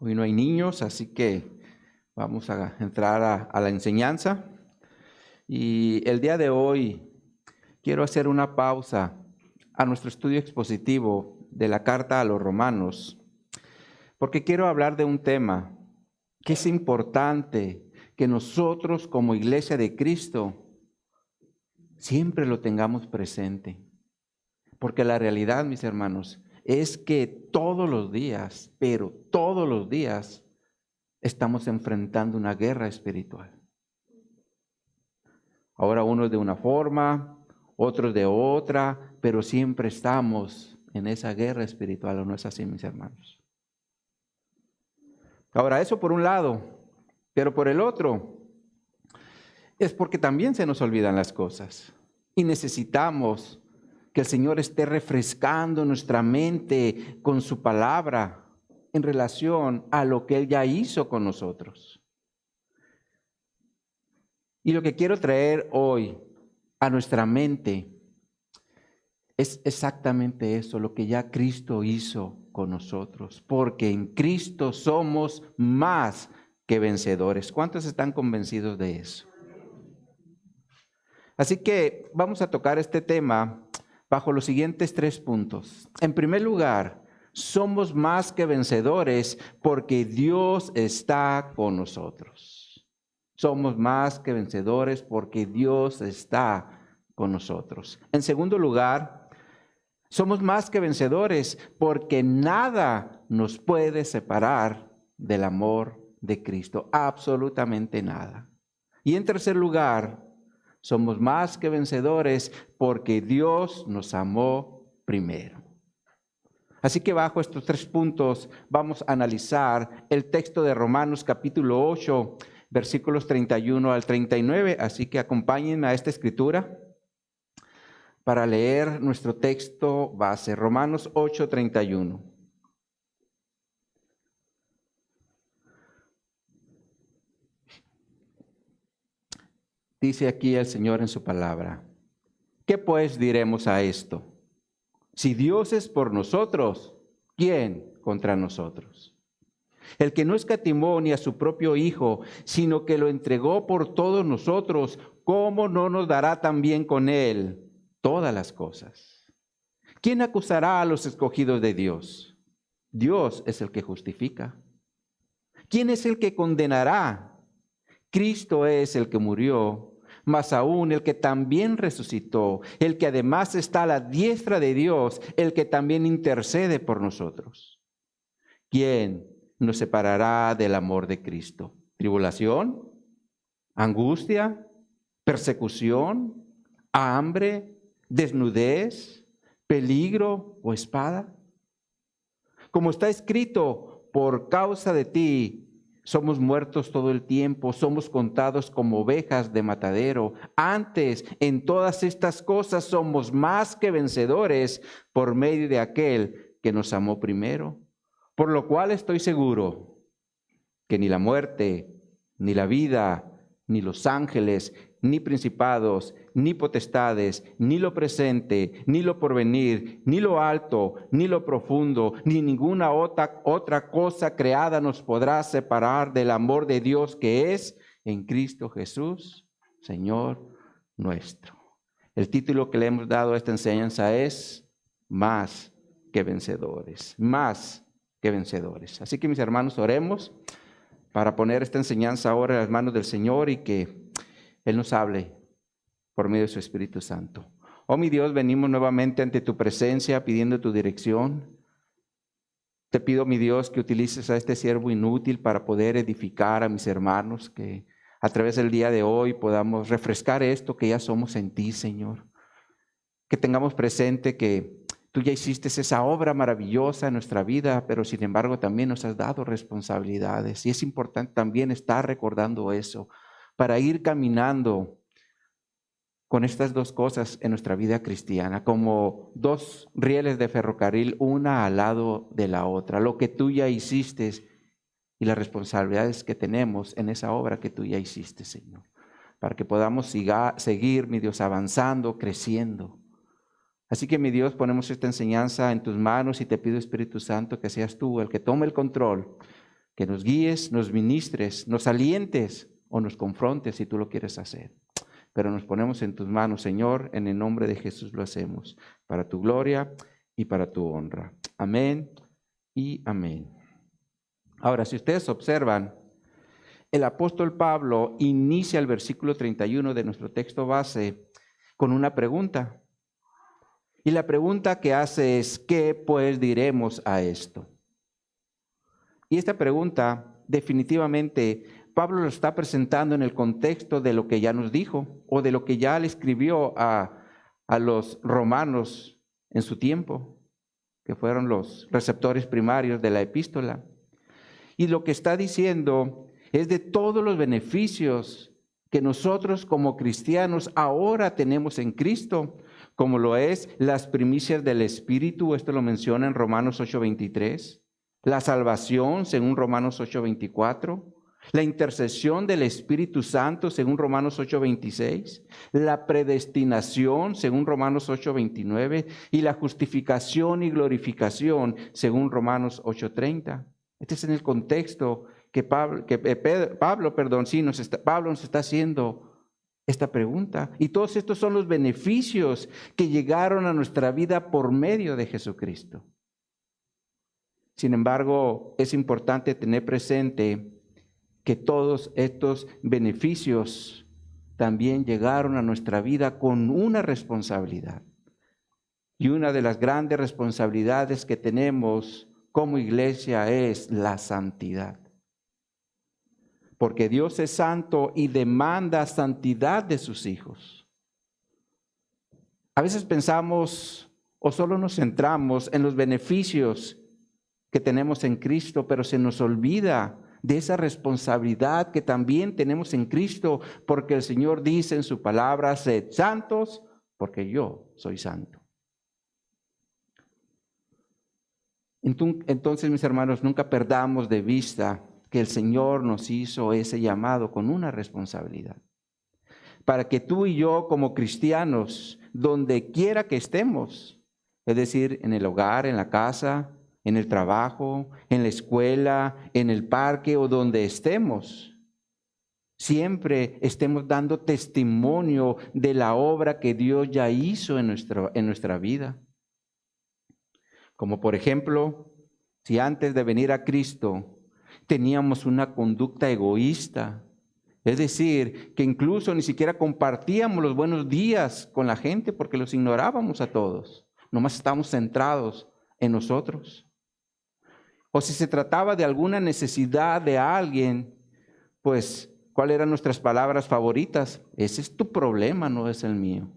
Hoy no hay niños, así que vamos a entrar a la enseñanza. Y el día de hoy quiero hacer una pausa a nuestro estudio expositivo de la carta a los Romanos, porque quiero hablar de un tema que es importante que nosotros como Iglesia de Cristo siempre lo tengamos presente. Porque la realidad, mis hermanos, es que todos los días, pero todos los días, estamos enfrentando una guerra espiritual. Ahora unos de una forma, otros de otra, pero siempre estamos en esa guerra espiritual, ¿o no es así, mis hermanos? Ahora, eso por un lado, pero por el otro, es porque también se nos olvidan las cosas y necesitamos que el Señor esté refrescando nuestra mente con su palabra en relación a lo que Él ya hizo con nosotros. Y lo que quiero traer hoy a nuestra mente es exactamente eso, lo que ya Cristo hizo con nosotros, porque en Cristo somos más que vencedores. ¿Cuántos están convencidos de eso? Así que vamos a tocar este tema bajo los siguientes 3 puntos. En primer lugar, somos más que vencedores porque Dios está con nosotros. Somos más que vencedores porque Dios está con nosotros. En segundo lugar, somos más que vencedores porque nada nos puede separar del amor de Cristo. Absolutamente nada. Y en tercer lugar, somos más que vencedores porque Dios nos amó primero. Así que bajo estos 3 puntos vamos a analizar el texto de Romanos capítulo 8, versículos 31 al 39. Así que acompáñenme a esta escritura para leer nuestro texto base, Romanos 8, 31. Dice aquí el Señor en su palabra: ¿qué pues diremos a esto? Si Dios es por nosotros, ¿quién contra nosotros? El que no escatimó ni a su propio Hijo, sino que lo entregó por todos nosotros, ¿cómo no nos dará también con Él todas las cosas? ¿Quién acusará a los escogidos de Dios? Dios es el que justifica. ¿Quién es el que condenará? Cristo es el que murió, mas aún el que también resucitó, el que además está a la diestra de Dios, el que también intercede por nosotros. ¿Quién nos separará del amor de Cristo? ¿Tribulación? ¿Angustia? ¿Persecución? ¿Hambre? ¿Desnudez? ¿Peligro o espada? Como está escrito, por causa de ti somos muertos todo el tiempo, somos contados como ovejas de matadero. Antes, en todas estas cosas somos más que vencedores por medio de aquel que nos amó primero. Por lo cual estoy seguro que ni la muerte, ni la vida, ni los ángeles, ni principados, ni potestades, ni lo presente, ni lo porvenir, ni lo alto, ni lo profundo, ni ninguna otra cosa creada nos podrá separar del amor de Dios que es en Cristo Jesús, Señor nuestro. El título que le hemos dado a esta enseñanza es Más que vencedores, más que vencedores. Así que mis hermanos, oremos para poner esta enseñanza ahora en las manos del Señor y que Él nos hable por medio de su Espíritu Santo. Oh mi Dios, venimos nuevamente ante tu presencia pidiendo tu dirección. Te pido, mi Dios, que utilices a este siervo inútil para poder edificar a mis hermanos, que a través del día de hoy podamos refrescar esto que ya somos en ti, Señor. Que tengamos presente que tú ya hiciste esa obra maravillosa en nuestra vida, pero sin embargo también nos has dado responsabilidades. Y es importante también estar recordando eso para ir caminando con estas 2 cosas en nuestra vida cristiana, como 2 rieles de ferrocarril, una al lado de la otra. Lo que tú ya hiciste y las responsabilidades que tenemos en esa obra que tú ya hiciste, Señor. Para que podamos seguir, mi Dios, avanzando, creciendo. Así que, mi Dios, ponemos esta enseñanza en tus manos y te pido, Espíritu Santo, que seas tú el que tome el control que nos guíes, nos ministres, nos alientes o nos confrontes si tú lo quieres hacer. Pero nos ponemos en tus manos, Señor, en el nombre de Jesús lo hacemos, para tu gloria y para tu honra. Amén y amén. Ahora, si ustedes observan, el apóstol Pablo inicia el versículo 31 de nuestro texto base con una pregunta. Y la pregunta que hace es, ¿qué pues diremos a esto? Y esta pregunta definitivamente Pablo lo está presentando en el contexto de lo que ya nos dijo o de lo que ya le escribió a los romanos en su tiempo, que fueron los receptores primarios de la epístola. Y lo que está diciendo es de todos los beneficios que nosotros como cristianos ahora tenemos en Cristo, como lo es las primicias del Espíritu, esto lo menciona en Romanos 8:23, la salvación según Romanos 8:24, la intercesión del Espíritu Santo según Romanos 8:26, la predestinación según Romanos 8:29 y la justificación y glorificación según Romanos 8:30. Este es en el contexto que Pablo nos está haciendo esta pregunta. Y todos estos son los beneficios que llegaron a nuestra vida por medio de Jesucristo. Sin embargo, es importante tener presente que todos estos beneficios también llegaron a nuestra vida con una responsabilidad. Y una de las grandes responsabilidades que tenemos como iglesia es la santidad. Porque Dios es santo y demanda santidad de sus hijos. A veces pensamos o solo nos centramos en los beneficios que tenemos en Cristo, pero se nos olvida de esa responsabilidad que también tenemos en Cristo, porque el Señor dice en su palabra, sed santos, porque yo soy santo. Entonces, mis hermanos, nunca perdamos de vista que el Señor nos hizo ese llamado con una responsabilidad. Para que tú y yo como cristianos, donde quiera que estemos, es decir, en el hogar, en la casa, en el trabajo, en la escuela, en el parque o donde estemos, siempre estemos dando testimonio de la obra que Dios ya hizo en nuestra vida. Como por ejemplo, si antes de venir a Cristo teníamos una conducta egoísta, es decir, que incluso ni siquiera compartíamos los buenos días con la gente porque los ignorábamos a todos, nomás estábamos centrados en nosotros. O si se trataba de alguna necesidad de alguien, pues, ¿cuáles eran nuestras palabras favoritas? Ese es tu problema, no es el mío.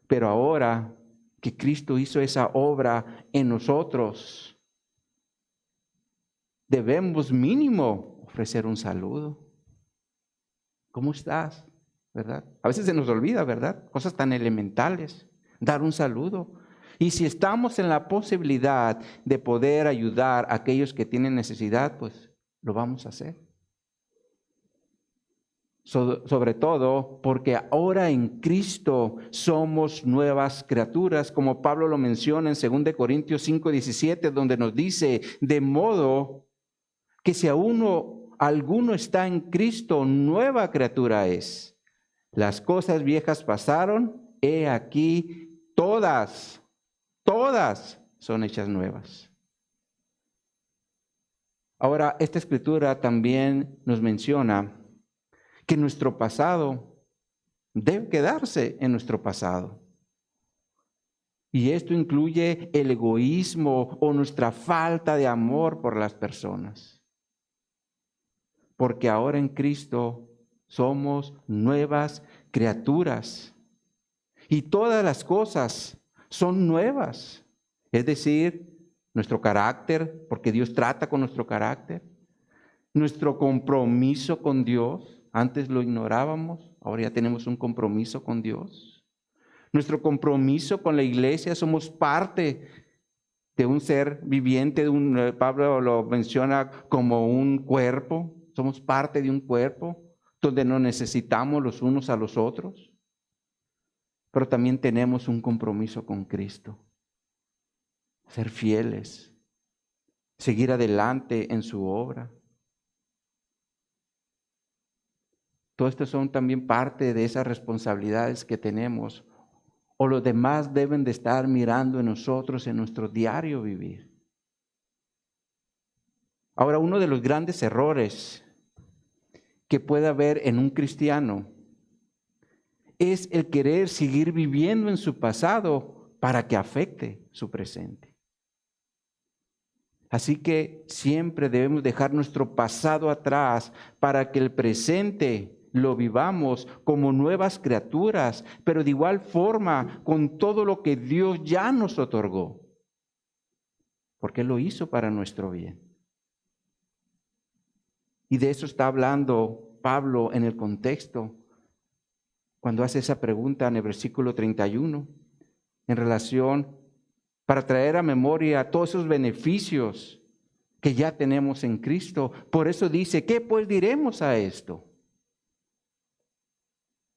Pero ahora que Cristo hizo esa obra en nosotros, debemos mínimo ofrecer un saludo. ¿Cómo estás? ¿Verdad? A veces se nos olvida, ¿verdad? Cosas tan elementales, dar un saludo. Y si estamos en la posibilidad de poder ayudar a aquellos que tienen necesidad, pues lo vamos a hacer. Sobre todo porque ahora en Cristo somos nuevas criaturas, como Pablo lo menciona en 2 Corintios 5:17, donde nos dice, de modo que si alguno está en Cristo, nueva criatura es. Las cosas viejas pasaron, he aquí todas son hechas nuevas. Ahora, esta escritura también nos menciona que nuestro pasado debe quedarse en nuestro pasado. Y esto incluye el egoísmo o nuestra falta de amor por las personas. Porque ahora en Cristo somos nuevas criaturas. Y todas las cosas son nuevas. Es decir, nuestro carácter, porque Dios trata con nuestro carácter. Nuestro compromiso con Dios. Antes lo ignorábamos, ahora ya tenemos un compromiso con Dios. Nuestro compromiso con la iglesia, somos parte de un ser viviente, Pablo lo menciona como un cuerpo, somos parte de un cuerpo donde nos necesitamos los unos a los otros. Pero también tenemos un compromiso con Cristo, ser fieles, seguir adelante en su obra. Todo esto son también parte de esas responsabilidades que tenemos, o los demás deben de estar mirando en nosotros en nuestro diario vivir. Ahora, uno de los grandes errores que puede haber en un cristiano es el querer seguir viviendo en su pasado para que afecte su presente. Así que siempre debemos dejar nuestro pasado atrás para que el presente lo vivamos como nuevas criaturas, pero de igual forma con todo lo que Dios ya nos otorgó, porque Él lo hizo para nuestro bien. Y de eso está hablando Pablo en el contexto, cuando hace esa pregunta en el versículo 31, en relación para traer a memoria todos esos beneficios que ya tenemos en Cristo. Por eso dice, ¿qué pues diremos a esto?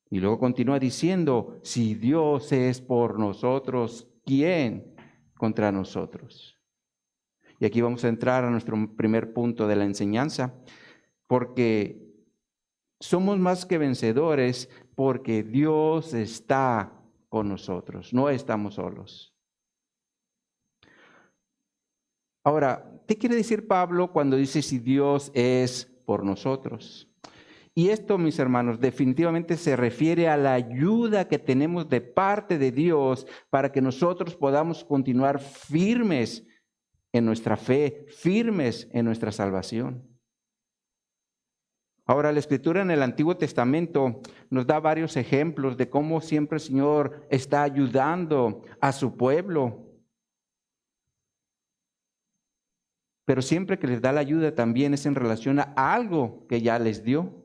Y luego continúa diciendo, si Dios es por nosotros, ¿quién contra nosotros? Y aquí vamos a entrar a nuestro primer punto de la enseñanza, porque somos más que vencedores porque Dios está con nosotros, no estamos solos. Ahora, ¿qué quiere decir Pablo cuando dice si Dios es por nosotros? Y esto, mis hermanos, definitivamente se refiere a la ayuda que tenemos de parte de Dios para que nosotros podamos continuar firmes en nuestra fe, firmes en nuestra salvación. Ahora, la Escritura en el Antiguo Testamento nos da varios ejemplos de cómo siempre el Señor está ayudando a su pueblo. Pero siempre que les da la ayuda también es en relación a algo que ya les dio.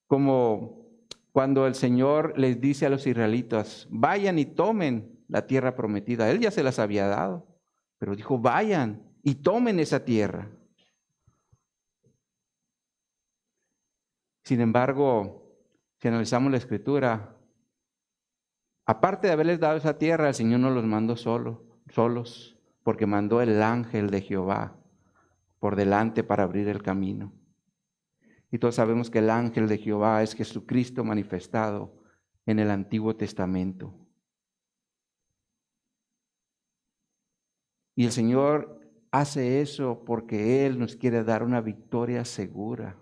Como cuando el Señor les dice a los israelitas, vayan y tomen la tierra prometida. Él ya se las había dado, pero dijo, vayan y tomen esa tierra. Sin embargo, si analizamos la Escritura, aparte de haberles dado esa tierra, el Señor no los mandó solos, porque mandó el ángel de Jehová por delante para abrir el camino. Y todos sabemos que el ángel de Jehová es Jesucristo manifestado en el Antiguo Testamento. Y el Señor hace eso porque Él nos quiere dar una victoria segura.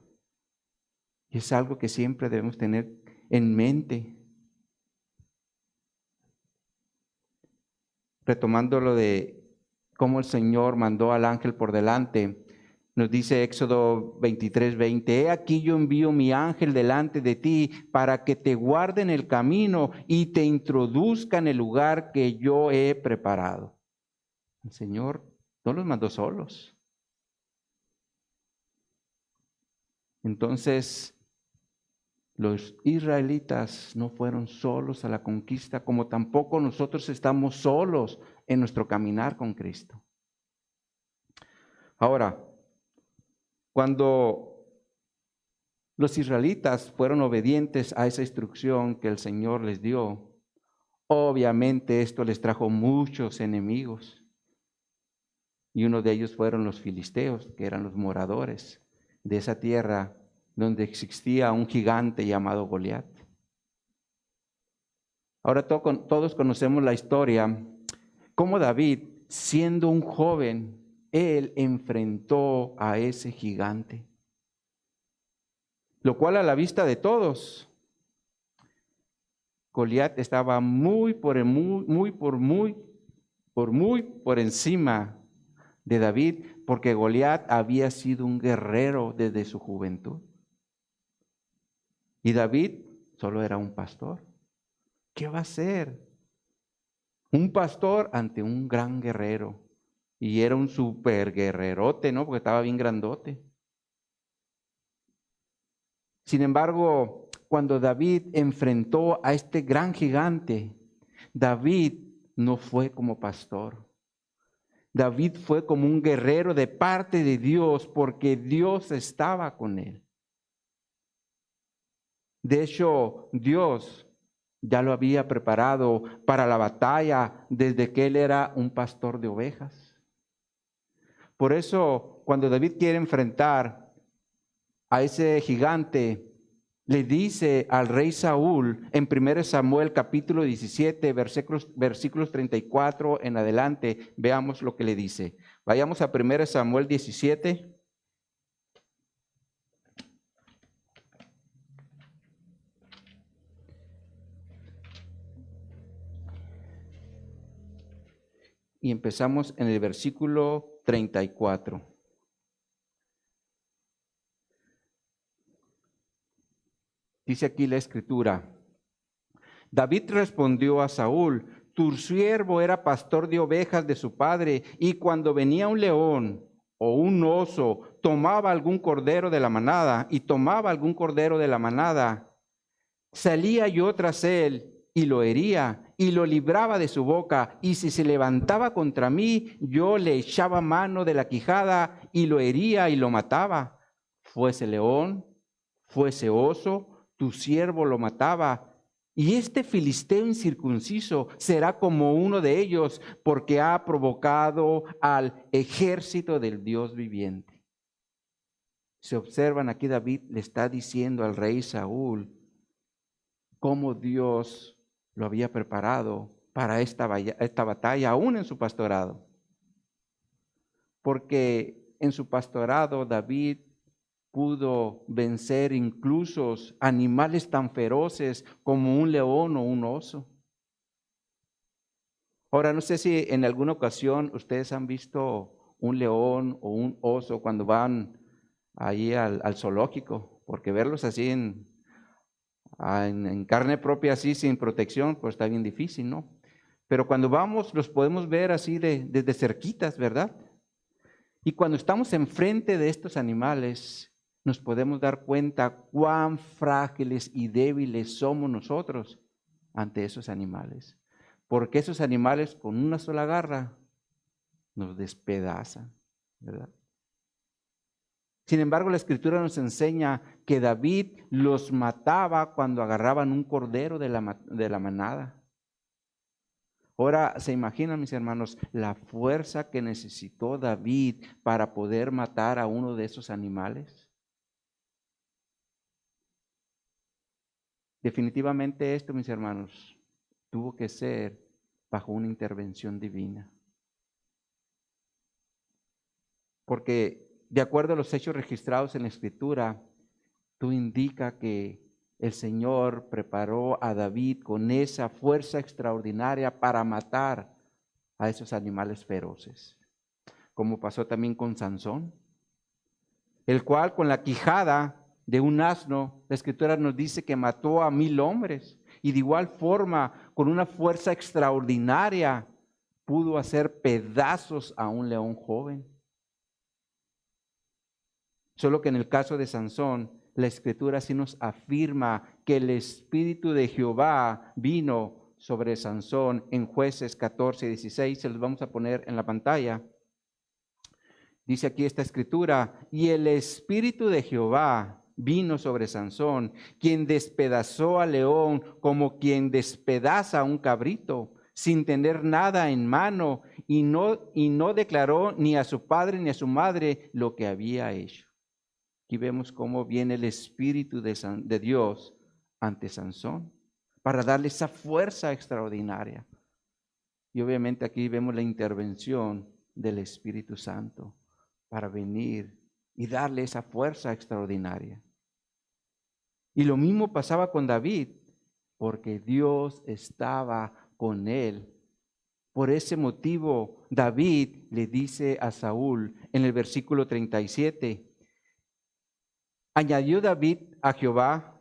Y es algo que siempre debemos tener en mente. Retomando lo de cómo el Señor mandó al ángel por delante, nos dice Éxodo 23:20, he aquí yo envío mi ángel delante de ti para que te guarde en el camino y te introduzca en el lugar que yo he preparado. El Señor no los mandó solos. Entonces, los israelitas no fueron solos a la conquista, como tampoco nosotros estamos solos en nuestro caminar con Cristo. Ahora, cuando los israelitas fueron obedientes a esa instrucción que el Señor les dio, obviamente esto les trajo muchos enemigos. Y uno de ellos fueron los filisteos, que eran los moradores de esa tierra donde existía un gigante llamado Goliat. Ahora todos conocemos la historia, cómo David, siendo un joven, él enfrentó a ese gigante. Lo cual a la vista de todos, Goliat estaba muy por encima de David, porque Goliat había sido un guerrero desde su juventud. Y David solo era un pastor. ¿Qué va a hacer? Un pastor ante un gran guerrero. Y era un super guerrerote, ¿no? Porque estaba bien grandote. Sin embargo, cuando David enfrentó a este gran gigante, David no fue como pastor. David fue como un guerrero de parte de Dios porque Dios estaba con él. De hecho, Dios ya lo había preparado para la batalla desde que él era un pastor de ovejas. Por eso, cuando David quiere enfrentar a ese gigante, le dice al rey Saúl en 1 Samuel capítulo 17, versículos 34 en adelante, veamos lo que le dice. Vayamos a 1 Samuel 17. Y empezamos en el versículo 34. Dice aquí la escritura: David respondió a Saúl: tu siervo era pastor de ovejas de su padre, y cuando venía un león o un oso, tomaba algún cordero de la manada, salía yo tras él y lo hería y lo libraba de su boca, y si se levantaba contra mí, yo le echaba mano de la quijada y lo hería y lo mataba. Fuese león, fuese oso, tu siervo lo mataba. Y este filisteo incircunciso será como uno de ellos, porque ha provocado al ejército del Dios viviente. Se observan aquí, David le está diciendo al rey Saúl cómo Dios lo había preparado para esta batalla, aún en su pastorado. Porque en su pastorado David pudo vencer incluso animales tan feroces como un león o un oso. Ahora, no sé si en alguna ocasión ustedes han visto un león o un oso cuando van ahí al zoológico, porque verlos así en carne propia, así sin protección, pues está bien difícil, ¿no? Pero cuando vamos, los podemos ver así desde cerquitas, ¿verdad? Y cuando estamos enfrente de estos animales, nos podemos dar cuenta cuán frágiles y débiles somos nosotros ante esos animales. Porque esos animales con una sola garra nos despedazan, ¿verdad? Sin embargo, la Escritura nos enseña que David los mataba cuando agarraban un cordero de la manada. Ahora, ¿se imaginan, mis hermanos, la fuerza que necesitó David para poder matar a uno de esos animales? Definitivamente esto, mis hermanos, tuvo que ser bajo una intervención divina. Porque de acuerdo a los hechos registrados en la Escritura, tú indica que el Señor preparó a David con esa fuerza extraordinaria para matar a esos animales feroces. Como pasó también con Sansón, el cual con la quijada de un asno, la Escritura nos dice que mató a 1000 hombres. Y de igual forma, con una fuerza extraordinaria, pudo hacer pedazos a un león joven. Solo que en el caso de Sansón, la Escritura sí nos afirma que el Espíritu de Jehová vino sobre Sansón en Jueces 14:16. Se los vamos a poner en la pantalla. Dice aquí esta Escritura: y el Espíritu de Jehová vino sobre Sansón, quien despedazó al león como quien despedaza a un cabrito, sin tener nada en mano, y no declaró ni a su padre ni a su madre lo que había hecho. Aquí vemos cómo viene el Espíritu de Dios ante Sansón para darle esa fuerza extraordinaria. Y obviamente aquí vemos la intervención del Espíritu Santo para venir y darle esa fuerza extraordinaria. Y lo mismo pasaba con David, porque Dios estaba con él. Por ese motivo, David le dice a Saúl en el versículo 37, añadió David a Jehová,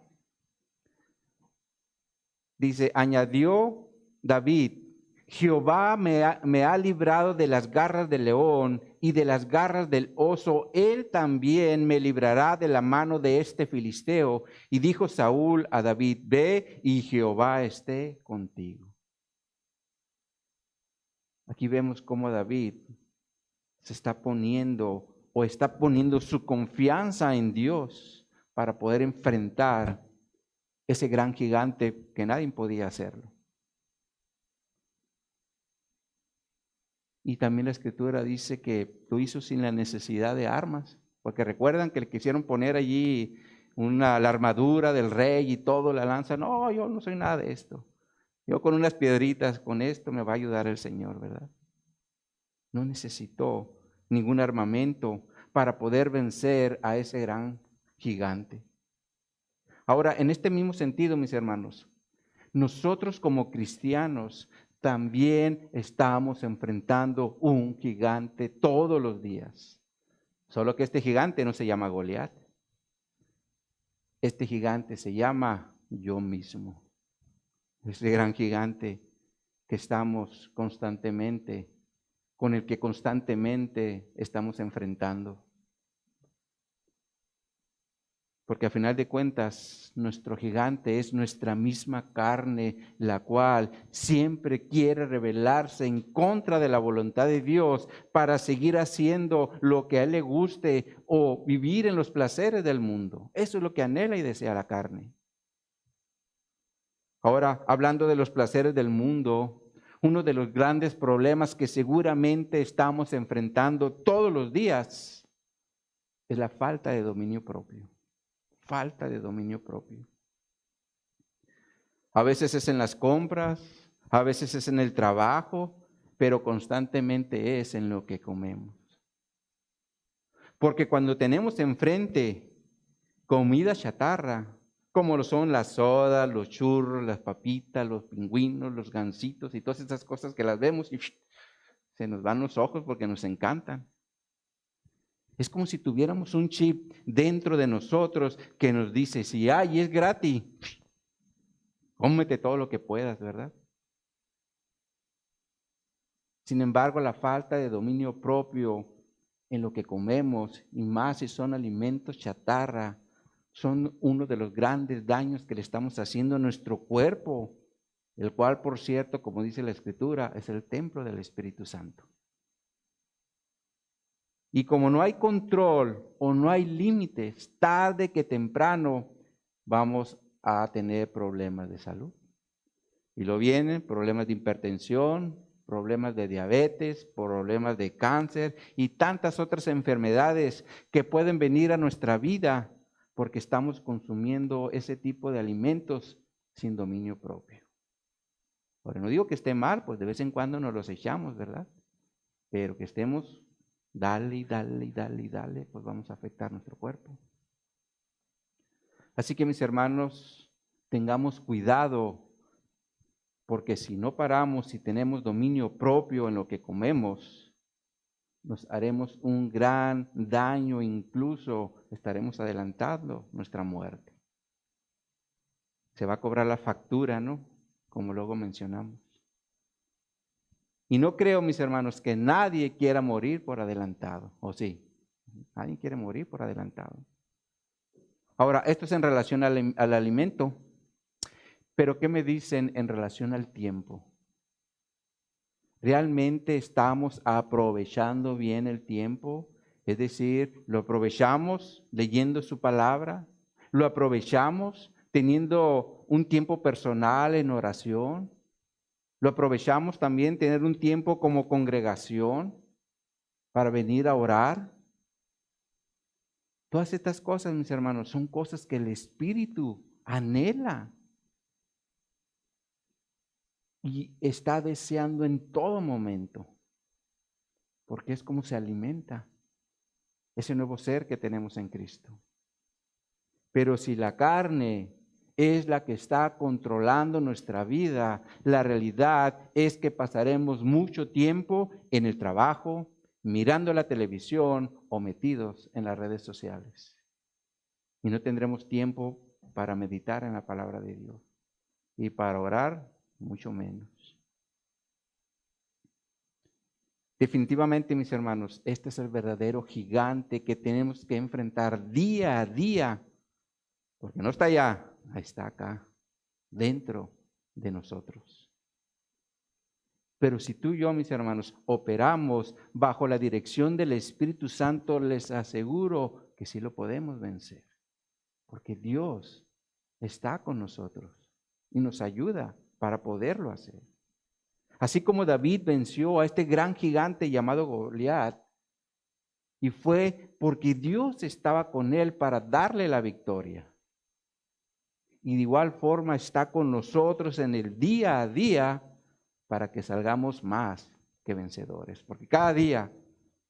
dice, añadió David, Jehová me ha librado de las garras del león y de las garras del oso, él también me librará de la mano de este filisteo. Y dijo Saúl a David, ve y Jehová esté contigo. Aquí vemos cómo David se está poniendo o está poniendo su confianza en Dios para poder enfrentar ese gran gigante que nadie podía hacerlo. Y también la Escritura dice que lo hizo sin la necesidad de armas, porque recuerdan que le quisieron poner allí la armadura del rey y todo, la lanza. No, yo no soy nada de esto. Yo con unas piedritas, con esto me va a ayudar el Señor, ¿verdad? No necesitó ningún armamento para poder vencer a ese gran gigante. Ahora, en este mismo sentido, mis hermanos, nosotros como cristianos también estamos enfrentando un gigante todos los días. Solo que este gigante no se llama Goliat. Este gigante se llama yo mismo. Este gran gigante que estamos constantemente, con el que constantemente estamos enfrentando. Porque a final de cuentas, nuestro gigante es nuestra misma carne, la cual siempre quiere rebelarse en contra de la voluntad de Dios para seguir haciendo lo que a Él le guste o vivir en los placeres del mundo. Eso es lo que anhela y desea la carne. Ahora, hablando de los placeres del mundo, uno de los grandes problemas que seguramente estamos enfrentando todos los días es la falta de dominio propio. Falta de dominio propio. A veces es en las compras, a veces es en el trabajo, pero constantemente es en lo que comemos. Porque cuando tenemos enfrente comida chatarra, como lo son las sodas, los churros, las papitas, los pingüinos, los gansitos y todas esas cosas que las vemos y se nos van los ojos porque nos encantan. Es como si tuviéramos un chip dentro de nosotros que nos dice, si hay, es gratis, cómete todo lo que puedas, ¿verdad? Sin embargo, la falta de dominio propio en lo que comemos, y más si son alimentos chatarra, son uno de los grandes daños que le estamos haciendo a nuestro cuerpo, el cual, por cierto, como dice la Escritura, es el templo del Espíritu Santo. Y como no hay control o no hay límites, tarde que temprano vamos a tener problemas de salud. Y lo vienen problemas de hipertensión, problemas de diabetes, problemas de cáncer y tantas otras enfermedades que pueden venir a nuestra vida porque estamos consumiendo ese tipo de alimentos sin dominio propio. Ahora, no digo que esté mal, pues de vez en cuando nos los echamos, ¿verdad? Pero que estemos dale, pues vamos a afectar nuestro cuerpo. Así que mis hermanos, tengamos cuidado, porque si no paramos y tenemos dominio propio en lo que comemos, nos haremos un gran daño, incluso estaremos adelantando nuestra muerte. Se va a cobrar la factura, ¿no? Como luego mencionamos. Y no creo, mis hermanos, que nadie quiera morir por adelantado, ¿o sí? Nadie quiere morir por adelantado. Ahora, esto es en relación al alimento, pero ¿qué me dicen en relación al tiempo? ¿Realmente estamos aprovechando bien el tiempo? Es decir, ¿lo aprovechamos leyendo su palabra? ¿Lo aprovechamos teniendo un tiempo personal en oración? ¿Lo aprovechamos también tener un tiempo como congregación para venir a orar? Todas estas cosas, mis hermanos, son cosas que el Espíritu anhela y está deseando en todo momento, porque es como se alimenta ese nuevo ser que tenemos en Cristo. Pero si la carne es la que está controlando nuestra vida, la realidad es que pasaremos mucho tiempo en el trabajo, mirando la televisión o metidos en las redes sociales. Y no tendremos tiempo para meditar en la palabra de Dios. Y para orar, mucho menos. Definitivamente, mis hermanos, este es el verdadero gigante que tenemos que enfrentar día a día, porque no está allá, está acá, dentro de nosotros. Pero si tú y yo, mis hermanos, operamos bajo la dirección del Espíritu Santo, les aseguro que sí lo podemos vencer, porque Dios está con nosotros y nos ayuda para poderlo hacer. Así como David venció a este gran gigante llamado Goliat, y fue porque Dios estaba con él para darle la victoria. Y de igual forma está con nosotros en el día a día para que salgamos más que vencedores. Porque cada día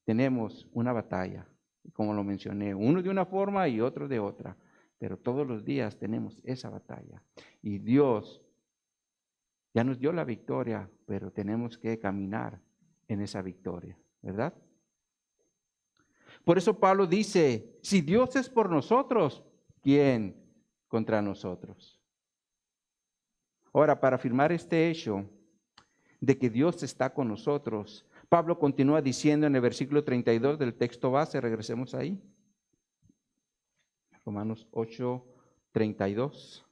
tenemos una batalla. Como lo mencioné, uno de una forma y otro de otra. Pero todos los días tenemos esa batalla. Y Dios ya nos dio la victoria, pero tenemos que caminar en esa victoria, ¿verdad? Por eso Pablo dice, si Dios es por nosotros, ¿quién contra nosotros? Ahora, para afirmar este hecho de que Dios está con nosotros, Pablo continúa diciendo en el versículo 32 del texto base, regresemos ahí. Romanos 8:32.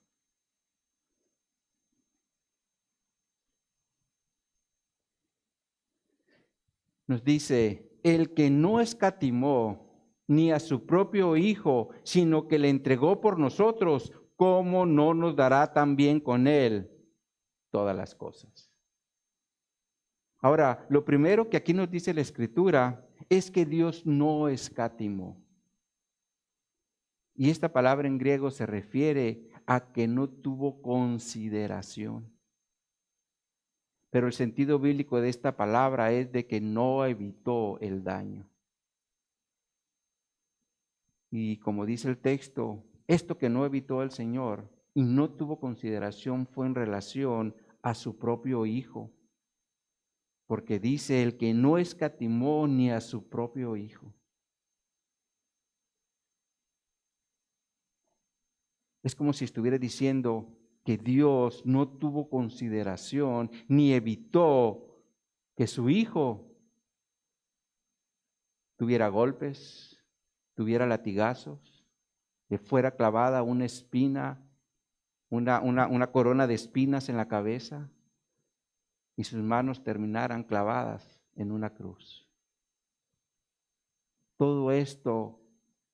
Nos dice, el que no escatimó ni a su propio Hijo, sino que le entregó por nosotros, ¿cómo no nos dará también con él todas las cosas? Ahora, lo primero que aquí nos dice la Escritura es que Dios no escatimó. Y esta palabra en griego se refiere a que no tuvo consideración. Pero el sentido bíblico de esta palabra es de que no evitó el daño. Y como dice el texto, esto que no evitó el Señor y no tuvo consideración fue en relación a su propio Hijo. Porque dice el que no escatimó ni a su propio Hijo. Es como si estuviera diciendo que Dios no tuvo consideración ni evitó que su Hijo tuviera golpes, tuviera latigazos, que fuera clavada una espina, una corona de espinas en la cabeza y sus manos terminaran clavadas en una cruz. Todo esto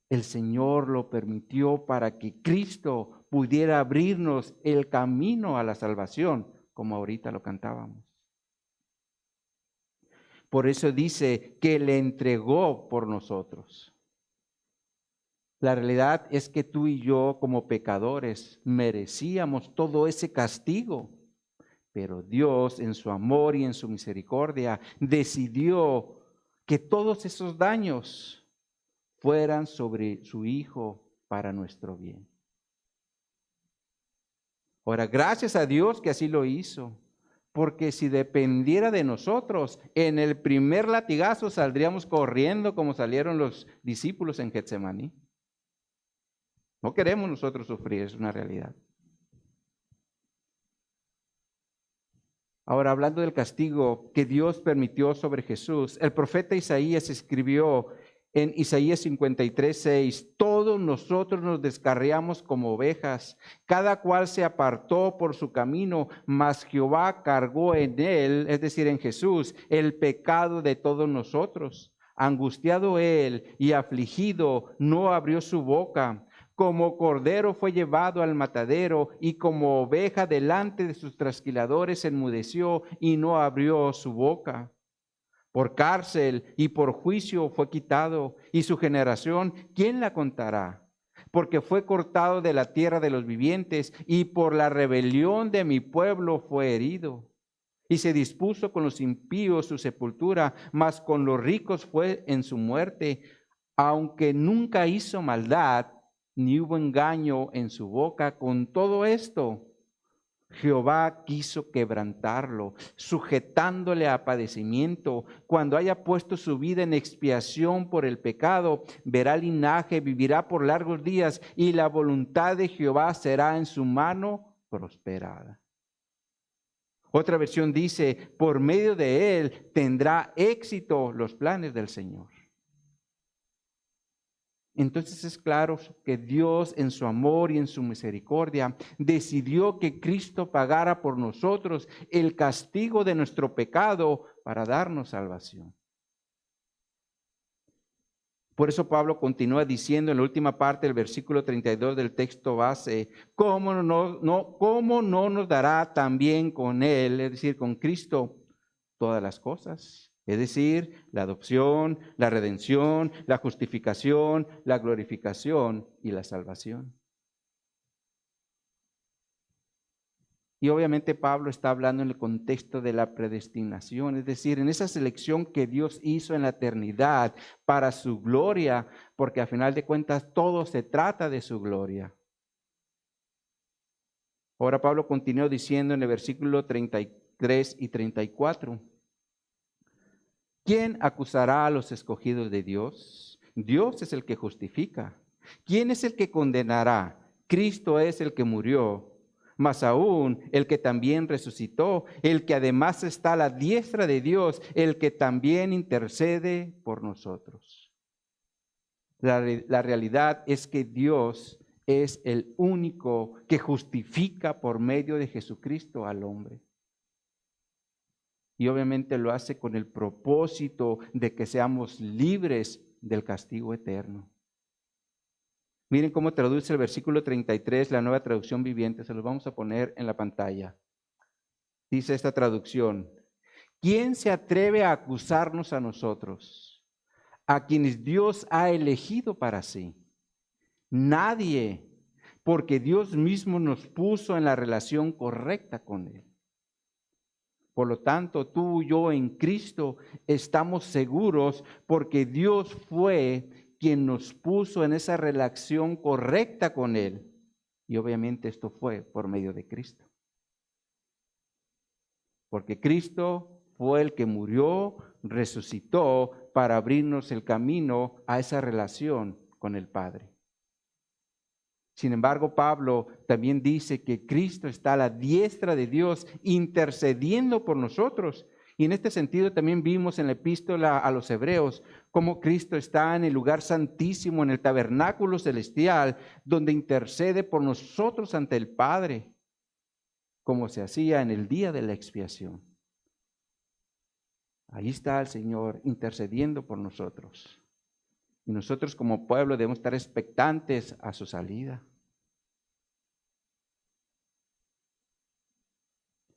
el Señor lo permitió para que Cristo pudiera abrirnos el camino a la salvación, como ahorita lo cantábamos. Por eso dice que le entregó por nosotros. La realidad es que tú y yo, como pecadores, merecíamos todo ese castigo. Pero Dios, en su amor y en su misericordia, decidió que todos esos daños fueran sobre su Hijo para nuestro bien. Ahora, gracias a Dios que así lo hizo, porque si dependiera de nosotros, en el primer latigazo saldríamos corriendo como salieron los discípulos en Getsemaní. No queremos nosotros sufrir, es una realidad. Ahora, hablando del castigo que Dios permitió sobre Jesús, el profeta Isaías escribió en Isaías 53:6, todos nosotros nos descarriamos como ovejas, cada cual se apartó por su camino, mas Jehová cargó en él, es decir, en Jesús, el pecado de todos nosotros. Angustiado él y afligido, no abrió su boca. Como cordero fue llevado al matadero y como oveja delante de sus trasquiladores enmudeció y no abrió su boca. Por cárcel y por juicio fue quitado, y su generación, ¿quién la contará? Porque fue cortado de la tierra de los vivientes, y por la rebelión de mi pueblo fue herido. Y se dispuso con los impíos su sepultura, mas con los ricos fue en su muerte, aunque nunca hizo maldad, ni hubo engaño en su boca. Con todo esto, Jehová quiso quebrantarlo, sujetándole a padecimiento. Cuando haya puesto su vida en expiación por el pecado, verá linaje, vivirá por largos días, y la voluntad de Jehová será en su mano prosperada. Otra versión dice, por medio de él tendrá éxito los planes del Señor. Entonces es claro que Dios en su amor y en su misericordia decidió que Cristo pagara por nosotros el castigo de nuestro pecado para darnos salvación. Por eso Pablo continúa diciendo en la última parte del versículo 32 del texto base, ¿cómo no nos dará también con él, es decir, con Cristo, todas las cosas, es decir, la adopción, la redención, la justificación, la glorificación y la salvación. Y obviamente Pablo está hablando en el contexto de la predestinación, es decir, en esa selección que Dios hizo en la eternidad para su gloria, porque a final de cuentas todo se trata de su gloria. Ahora Pablo continúa diciendo en el versículo 33 y 34, ¿quién acusará a los escogidos de Dios? Dios es el que justifica. ¿Quién es el que condenará? Cristo es el que murió, más aún el que también resucitó, el que además está a la diestra de Dios, el que también intercede por nosotros. La realidad es que Dios es el único que justifica por medio de Jesucristo al hombre. Y obviamente lo hace con el propósito de que seamos libres del castigo eterno. Miren cómo traduce el versículo 33, la Nueva Traducción Viviente. Se los vamos a poner en la pantalla. Dice esta traducción: ¿quién se atreve a acusarnos a nosotros, a quienes Dios ha elegido para sí? Nadie, porque Dios mismo nos puso en la relación correcta con Él. Por lo tanto, tú y yo en Cristo estamos seguros porque Dios fue quien nos puso en esa relación correcta con Él. Y obviamente esto fue por medio de Cristo. Porque Cristo fue el que murió, resucitó para abrirnos el camino a esa relación con el Padre. Sin embargo, Pablo también dice que Cristo está a la diestra de Dios intercediendo por nosotros. Y en este sentido también vimos en la epístola a los Hebreos cómo Cristo está en el lugar santísimo, en el tabernáculo celestial, donde intercede por nosotros ante el Padre, como se hacía en el día de la expiación. Ahí está el Señor intercediendo por nosotros. Y nosotros como pueblo debemos estar expectantes a su salida.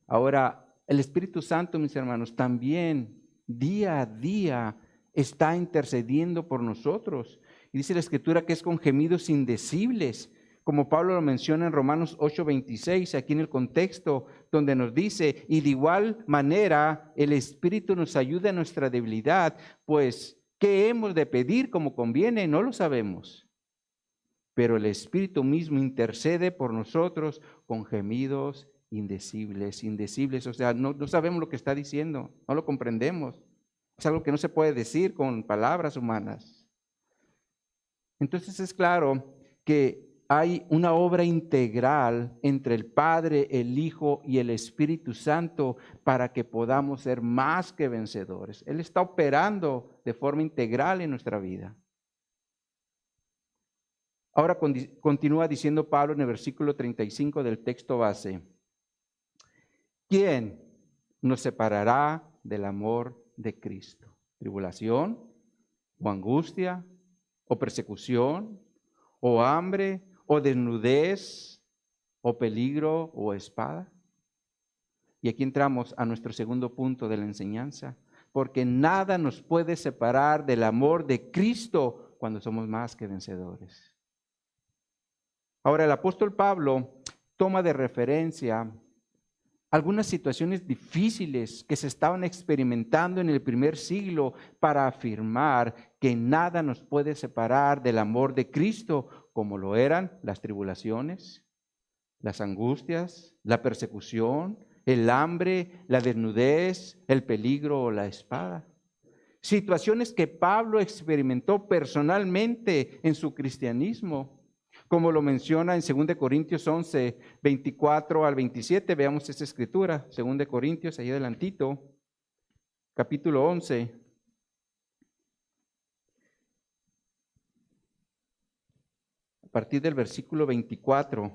Ahora, el Espíritu Santo, mis hermanos, también día a día está intercediendo por nosotros. Y dice la Escritura que es con gemidos indecibles, como Pablo lo menciona en Romanos 8:26, aquí en el contexto donde nos dice, y de igual manera el Espíritu nos ayuda en nuestra debilidad, pues ¿qué hemos de pedir como conviene? No lo sabemos. Pero el Espíritu mismo intercede por nosotros con gemidos indecibles. O sea, no sabemos lo que está diciendo, no lo comprendemos. Es algo que no se puede decir con palabras humanas. Entonces es claro que hay una obra integral entre el Padre, el Hijo y el Espíritu Santo para que podamos ser más que vencedores. Él está operando de forma integral en nuestra vida. Ahora continúa diciendo Pablo en el versículo 35 del texto base: ¿quién nos separará del amor de Cristo? ¿Tribulación o angustia o persecución o hambre o desnudez o peligro o espada? Y aquí entramos a nuestro segundo punto de la enseñanza, porque nada nos puede separar del amor de Cristo cuando somos más que vencedores. Ahora, el apóstol Pablo toma de referencia algunas situaciones difíciles que se estaban experimentando en el primer siglo para afirmar que nada nos puede separar del amor de Cristo, como lo eran las tribulaciones, las angustias, la persecución, el hambre, la desnudez, el peligro o la espada. Situaciones que Pablo experimentó personalmente en su cristianismo, como lo menciona en 2 Corintios 11, 24 al 27. Veamos esta escritura, 2 Corintios, ahí adelantito, capítulo 11. A partir del versículo 24.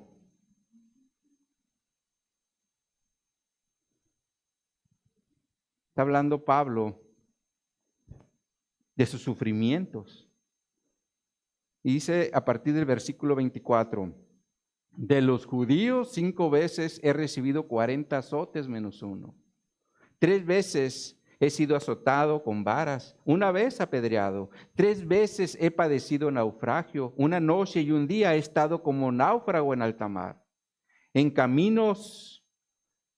Está hablando Pablo de sus sufrimientos. Y dice a partir del versículo 24, de los judíos 5 veces he recibido 40 azotes menos uno. 3 veces he sido azotado con varas, una vez apedreado, 3 veces he padecido naufragio, una noche y un día he estado como náufrago en alta mar, en caminos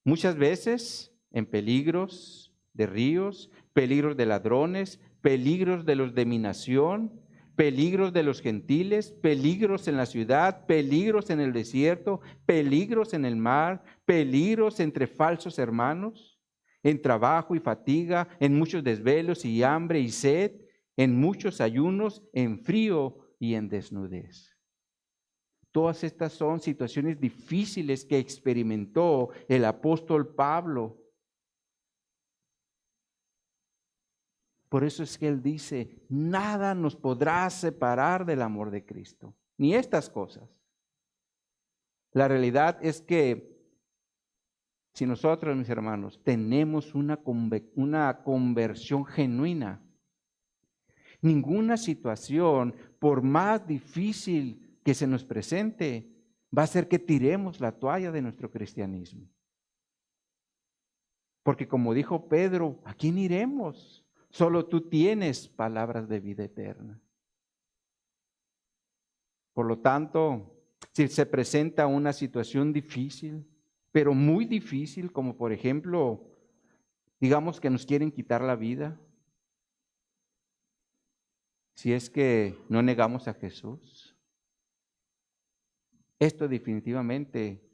muchas veces, en peligros de ríos, peligros de ladrones, peligros de los de mi nación, peligros de los gentiles, peligros en la ciudad, peligros en el desierto, peligros en el mar, peligros entre falsos hermanos, en trabajo y fatiga, en muchos desvelos y hambre y sed, en muchos ayunos, en frío y en desnudez. Todas estas son situaciones difíciles que experimentó el apóstol Pablo. Por eso es que él dice, nada nos podrá separar del amor de Cristo, ni estas cosas. La realidad es que si nosotros, mis hermanos, tenemos una conversión genuina, ninguna situación, por más difícil que se nos presente, va a hacer que tiremos la toalla de nuestro cristianismo. Porque como dijo Pedro, ¿a quién iremos? Solo tú tienes palabras de vida eterna. Por lo tanto, si se presenta una situación difícil, pero muy difícil, como por ejemplo, digamos que nos quieren quitar la vida, si es que no negamos a Jesús, esto definitivamente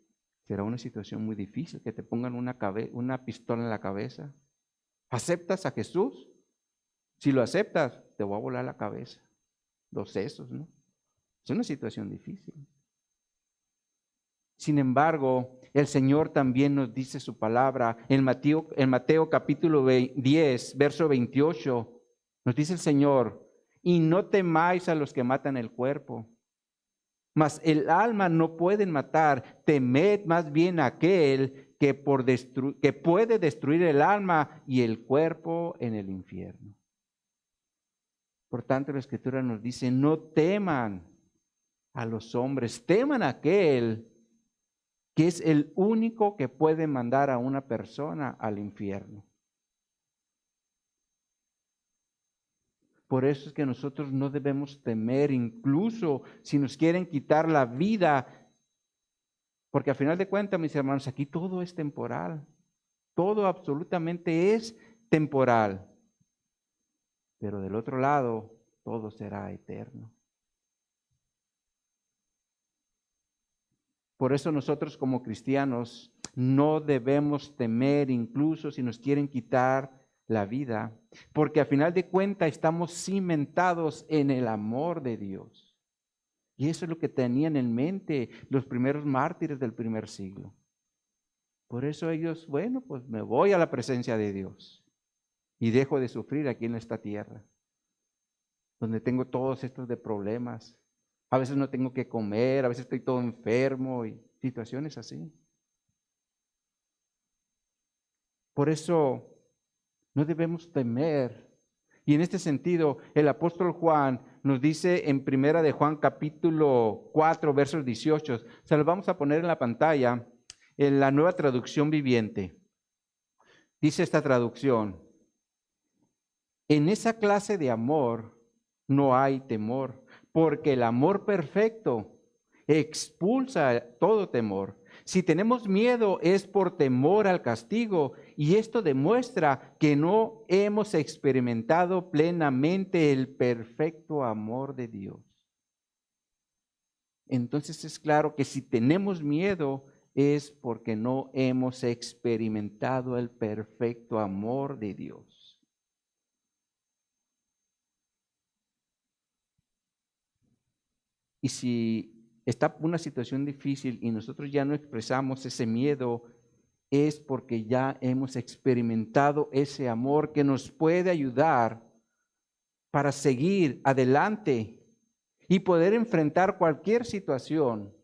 será una situación muy difícil, que te pongan una pistola en la cabeza. ¿Aceptas a Jesús? Si lo aceptas, te voy a volar la cabeza, los sesos, ¿no? Es una situación difícil. Sin embargo, el Señor también nos dice su palabra en Mateo capítulo 10, verso 28, nos dice el Señor, y no temáis a los que matan el cuerpo, mas el alma no pueden matar, temed más bien a aquel que puede destruir el alma y el cuerpo en el infierno. Por tanto, la Escritura nos dice, no teman a los hombres, teman a aquel que es el único que puede mandar a una persona al infierno. Por eso es que nosotros no debemos temer, incluso si nos quieren quitar la vida, porque a final de cuentas, mis hermanos, aquí todo es temporal, todo absolutamente es temporal, pero del otro lado, todo será eterno. Por eso nosotros como cristianos no debemos temer, incluso si nos quieren quitar la vida, porque a final de cuentas estamos cimentados en el amor de Dios. Y eso es lo que tenían en mente los primeros mártires del primer siglo. Por eso ellos, bueno, pues me voy a la presencia de Dios y dejo de sufrir aquí en esta tierra, donde tengo todos estos de problemas. A veces no tengo que comer, a veces estoy todo enfermo y situaciones así. Por eso no debemos temer. Y en este sentido, el apóstol Juan nos dice en primera de Juan capítulo 4, versos 18, se los vamos a poner en la pantalla, en la Nueva Traducción Viviente. Dice esta traducción, en esa clase de amor no hay temor, porque el amor perfecto expulsa todo temor. Si tenemos miedo es por temor al castigo, y esto demuestra que no hemos experimentado plenamente el perfecto amor de Dios. Entonces es claro que si tenemos miedo es porque no hemos experimentado el perfecto amor de Dios. Y si está una situación difícil y nosotros ya no expresamos ese miedo, es porque ya hemos experimentado ese amor que nos puede ayudar para seguir adelante y poder enfrentar cualquier situación,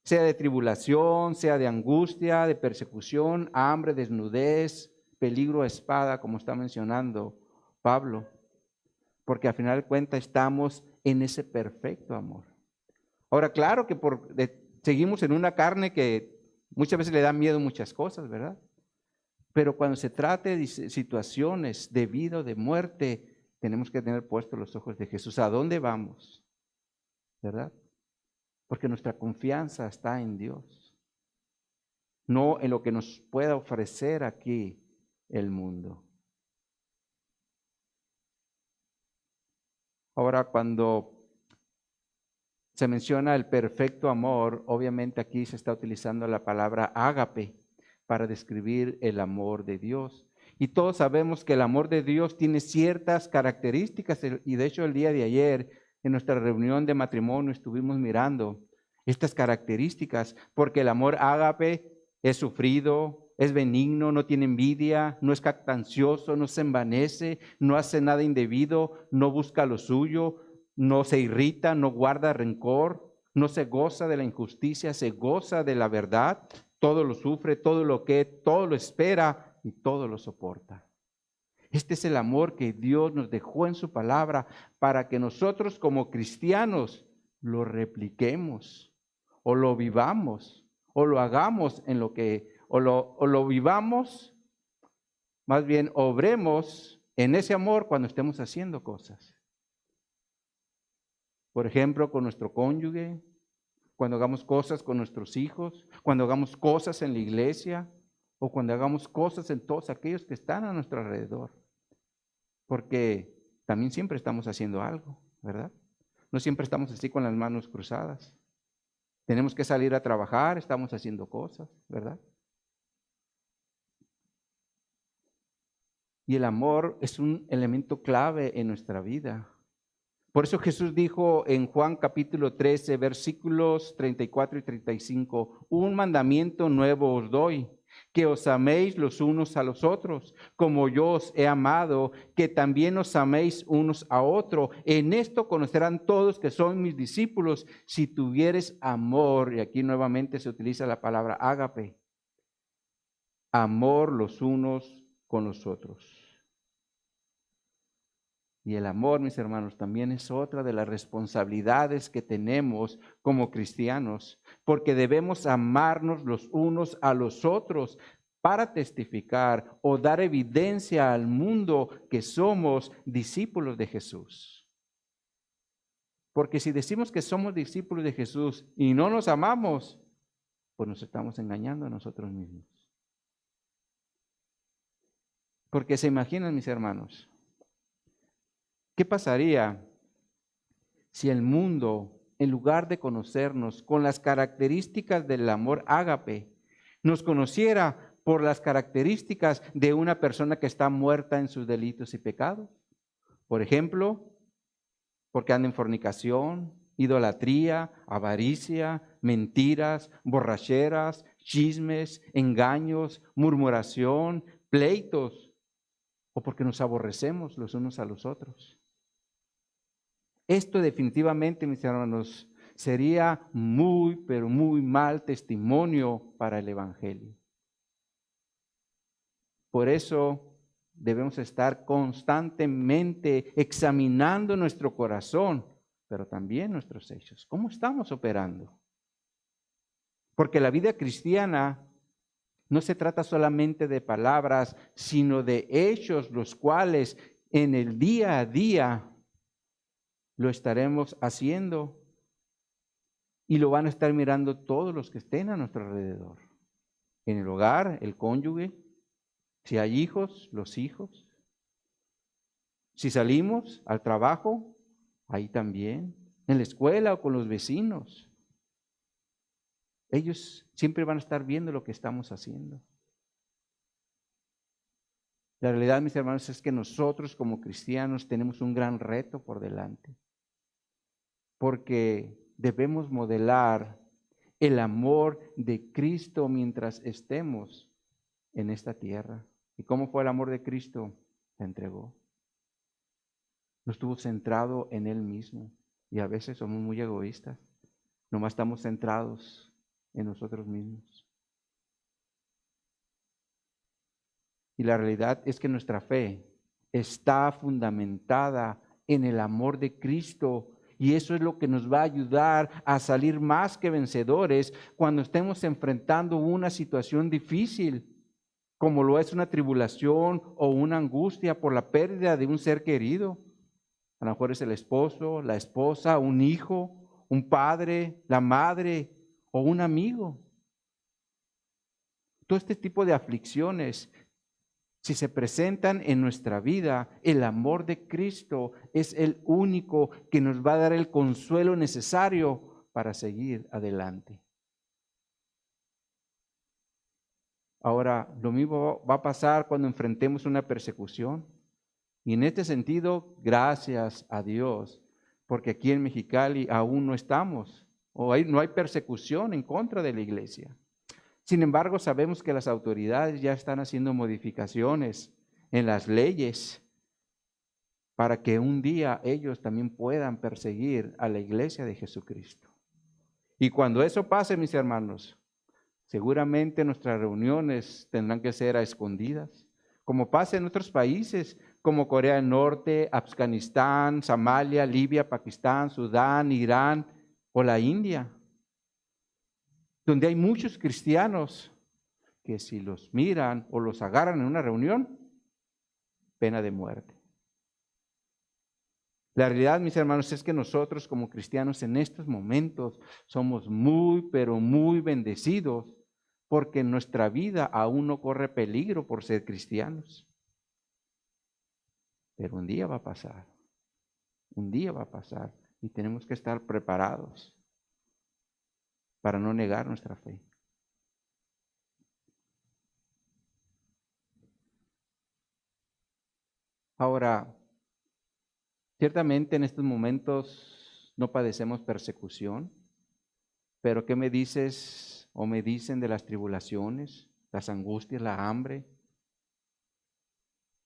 sea de tribulación, sea de angustia, de persecución, hambre, desnudez, peligro, espada, como está mencionando Pablo, porque al final de cuentas estamos en ese perfecto amor. Ahora, claro que seguimos en una carne que muchas veces le da miedo muchas cosas, ¿verdad? Pero cuando se trate de situaciones de vida o de muerte, tenemos que tener puestos los ojos de Jesús. ¿A dónde vamos? ¿Verdad? Porque nuestra confianza está en Dios, no en lo que nos pueda ofrecer aquí el mundo. Ahora, cuando se menciona el perfecto amor, obviamente aquí se está utilizando la palabra ágape para describir el amor de Dios. Y todos sabemos que el amor de Dios tiene ciertas características, y de hecho el día de ayer en nuestra reunión de matrimonio estuvimos mirando estas características, porque el amor ágape es sufrido, es benigno, no tiene envidia, no es jactancioso, no se envanece, no hace nada indebido, no busca lo suyo, no se irrita, no guarda rencor, no se goza de la injusticia, se goza de la verdad, todo lo sufre, todo lo espera y todo lo soporta. Este es el amor que Dios nos dejó en su palabra para que nosotros como cristianos lo repliquemos o lo vivamos o lo hagamos en lo que, o lo vivamos, más bien obremos en ese amor cuando estemos haciendo cosas. Por ejemplo, con nuestro cónyuge, cuando hagamos cosas con nuestros hijos, cuando hagamos cosas en la iglesia o cuando hagamos cosas en todos aquellos que están a nuestro alrededor. Porque también siempre estamos haciendo algo, ¿verdad? No siempre estamos así con las manos cruzadas. Tenemos que salir a trabajar, estamos haciendo cosas, ¿verdad? Y el amor es un elemento clave en nuestra vida. Por eso Jesús dijo en Juan capítulo 13, versículos 34 y 35, un mandamiento nuevo os doy, que os améis los unos a los otros, como yo os he amado, que también os améis unos a otros. En esto conocerán todos que son mis discípulos, si tuvieres amor, y aquí nuevamente se utiliza la palabra ágape, amor los unos con los otros. Y el amor, mis hermanos, también es otra de las responsabilidades que tenemos como cristianos, porque debemos amarnos los unos a los otros para testificar o dar evidencia al mundo que somos discípulos de Jesús. Porque si decimos que somos discípulos de Jesús y no nos amamos, pues nos estamos engañando a nosotros mismos. Porque se imaginan, mis hermanos, ¿qué pasaría si el mundo, en lugar de conocernos con las características del amor ágape, nos conociera por las características de una persona que está muerta en sus delitos y pecados? Por ejemplo, porque anda en fornicación, idolatría, avaricia, mentiras, borracheras, chismes, engaños, murmuración, pleitos, o porque nos aborrecemos los unos a los otros. Esto definitivamente, mis hermanos, sería muy, pero muy mal testimonio para el Evangelio. Por eso debemos estar constantemente examinando nuestro corazón, pero también nuestros hechos. ¿Cómo estamos operando? Porque la vida cristiana no se trata solamente de palabras, sino de hechos, los cuales en el día a día lo estaremos haciendo y lo van a estar mirando todos los que estén a nuestro alrededor. En el hogar, el cónyuge, si hay hijos, los hijos. Si salimos al trabajo, ahí también. En la escuela o con los vecinos. Ellos siempre van a estar viendo lo que estamos haciendo. La realidad, mis hermanos, es que nosotros como cristianos tenemos un gran reto por delante. Porque debemos modelar el amor de Cristo mientras estemos en esta tierra. ¿Y cómo fue el amor de Cristo? Se entregó. No estuvo centrado en Él mismo. Y a veces somos muy egoístas. Nomás estamos centrados en nosotros mismos. Y la realidad es que nuestra fe está fundamentada en el amor de Cristo. Y eso es lo que nos va a ayudar a salir más que vencedores cuando estemos enfrentando una situación difícil, como lo es una tribulación o una angustia por la pérdida de un ser querido. A lo mejor es el esposo, la esposa, un hijo, un padre, la madre o un amigo. Todo este tipo de aflicciones, si se presentan en nuestra vida, el amor de Cristo es el único que nos va a dar el consuelo necesario para seguir adelante. Ahora, lo mismo va a pasar cuando enfrentemos una persecución. Y en este sentido, gracias a Dios, porque aquí en Mexicali aún no estamos, no hay persecución en contra de la iglesia. Sin embargo, sabemos que las autoridades ya están haciendo modificaciones en las leyes para que un día ellos también puedan perseguir a la iglesia de Jesucristo. Y cuando eso pase, mis hermanos, seguramente nuestras reuniones tendrán que ser a escondidas, como pasa en otros países, como Corea del Norte, Afganistán, Somalia, Libia, Pakistán, Sudán, Irán o la India, donde hay muchos cristianos que si los miran o los agarran en una reunión, pena de muerte. La realidad, mis hermanos, es que nosotros como cristianos en estos momentos somos muy, pero muy bendecidos porque nuestra vida aún no corre peligro por ser cristianos. Pero un día va a pasar, un día va a pasar y tenemos que estar preparados para no negar nuestra fe. Ahora, ciertamente en estos momentos no padecemos persecución, pero ¿qué me dices o me dicen de las tribulaciones, las angustias, la hambre?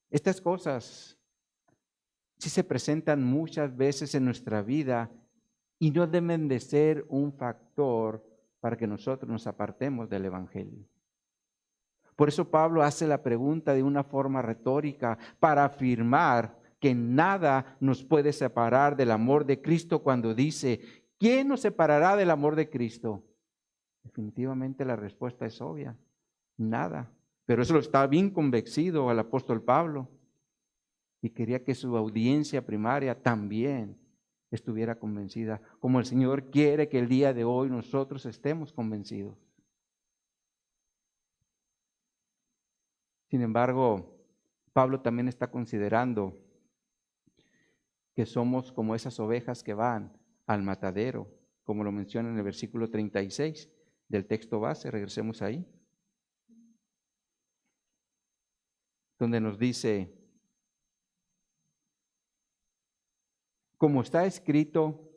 Estas cosas sí se presentan muchas veces en nuestra vida y no deben de ser un factor para que nosotros nos apartemos del Evangelio. Por eso Pablo hace la pregunta de una forma retórica para afirmar que nada nos puede separar del amor de Cristo cuando dice, ¿quién nos separará del amor de Cristo? Definitivamente la respuesta es obvia, nada. Pero eso lo estaba bien convencido el apóstol Pablo y quería que su audiencia primaria también estuviera convencida, como el Señor quiere que el día de hoy nosotros estemos convencidos. Sin embargo, Pablo también está considerando que somos como esas ovejas que van al matadero, como lo menciona en el versículo 36 del texto base. Regresemos ahí, donde nos dice, como está escrito,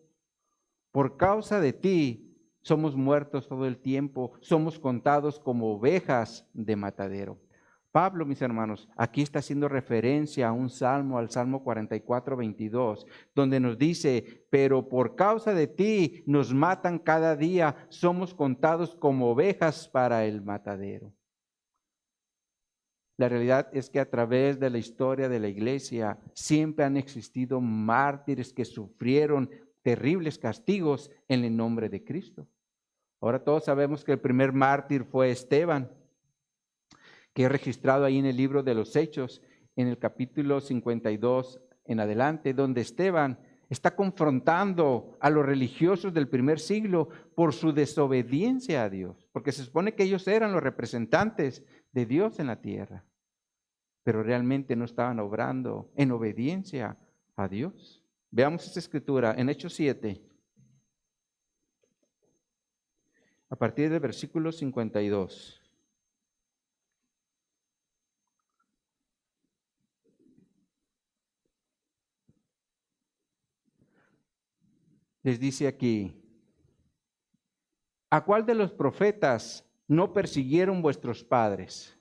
por causa de ti somos muertos todo el tiempo, somos contados como ovejas de matadero. Pablo, mis hermanos, aquí está haciendo referencia a un salmo, al Salmo 44, 22, donde nos dice, pero por causa de ti nos matan cada día, somos contados como ovejas para el matadero. La realidad es que a través de la historia de la iglesia siempre han existido mártires que sufrieron terribles castigos en el nombre de Cristo. Ahora todos sabemos que el primer mártir fue Esteban, que es registrado ahí en el libro de los Hechos, en el capítulo 52 en adelante, donde Esteban está confrontando a los religiosos del primer siglo por su desobediencia a Dios, porque se supone que ellos eran los representantes de Dios en la tierra, pero realmente no estaban obrando en obediencia a Dios. Veamos esta escritura en Hechos 7, a partir del versículo 52. Les dice aquí, ¿a cuál de los profetas no persiguieron vuestros padres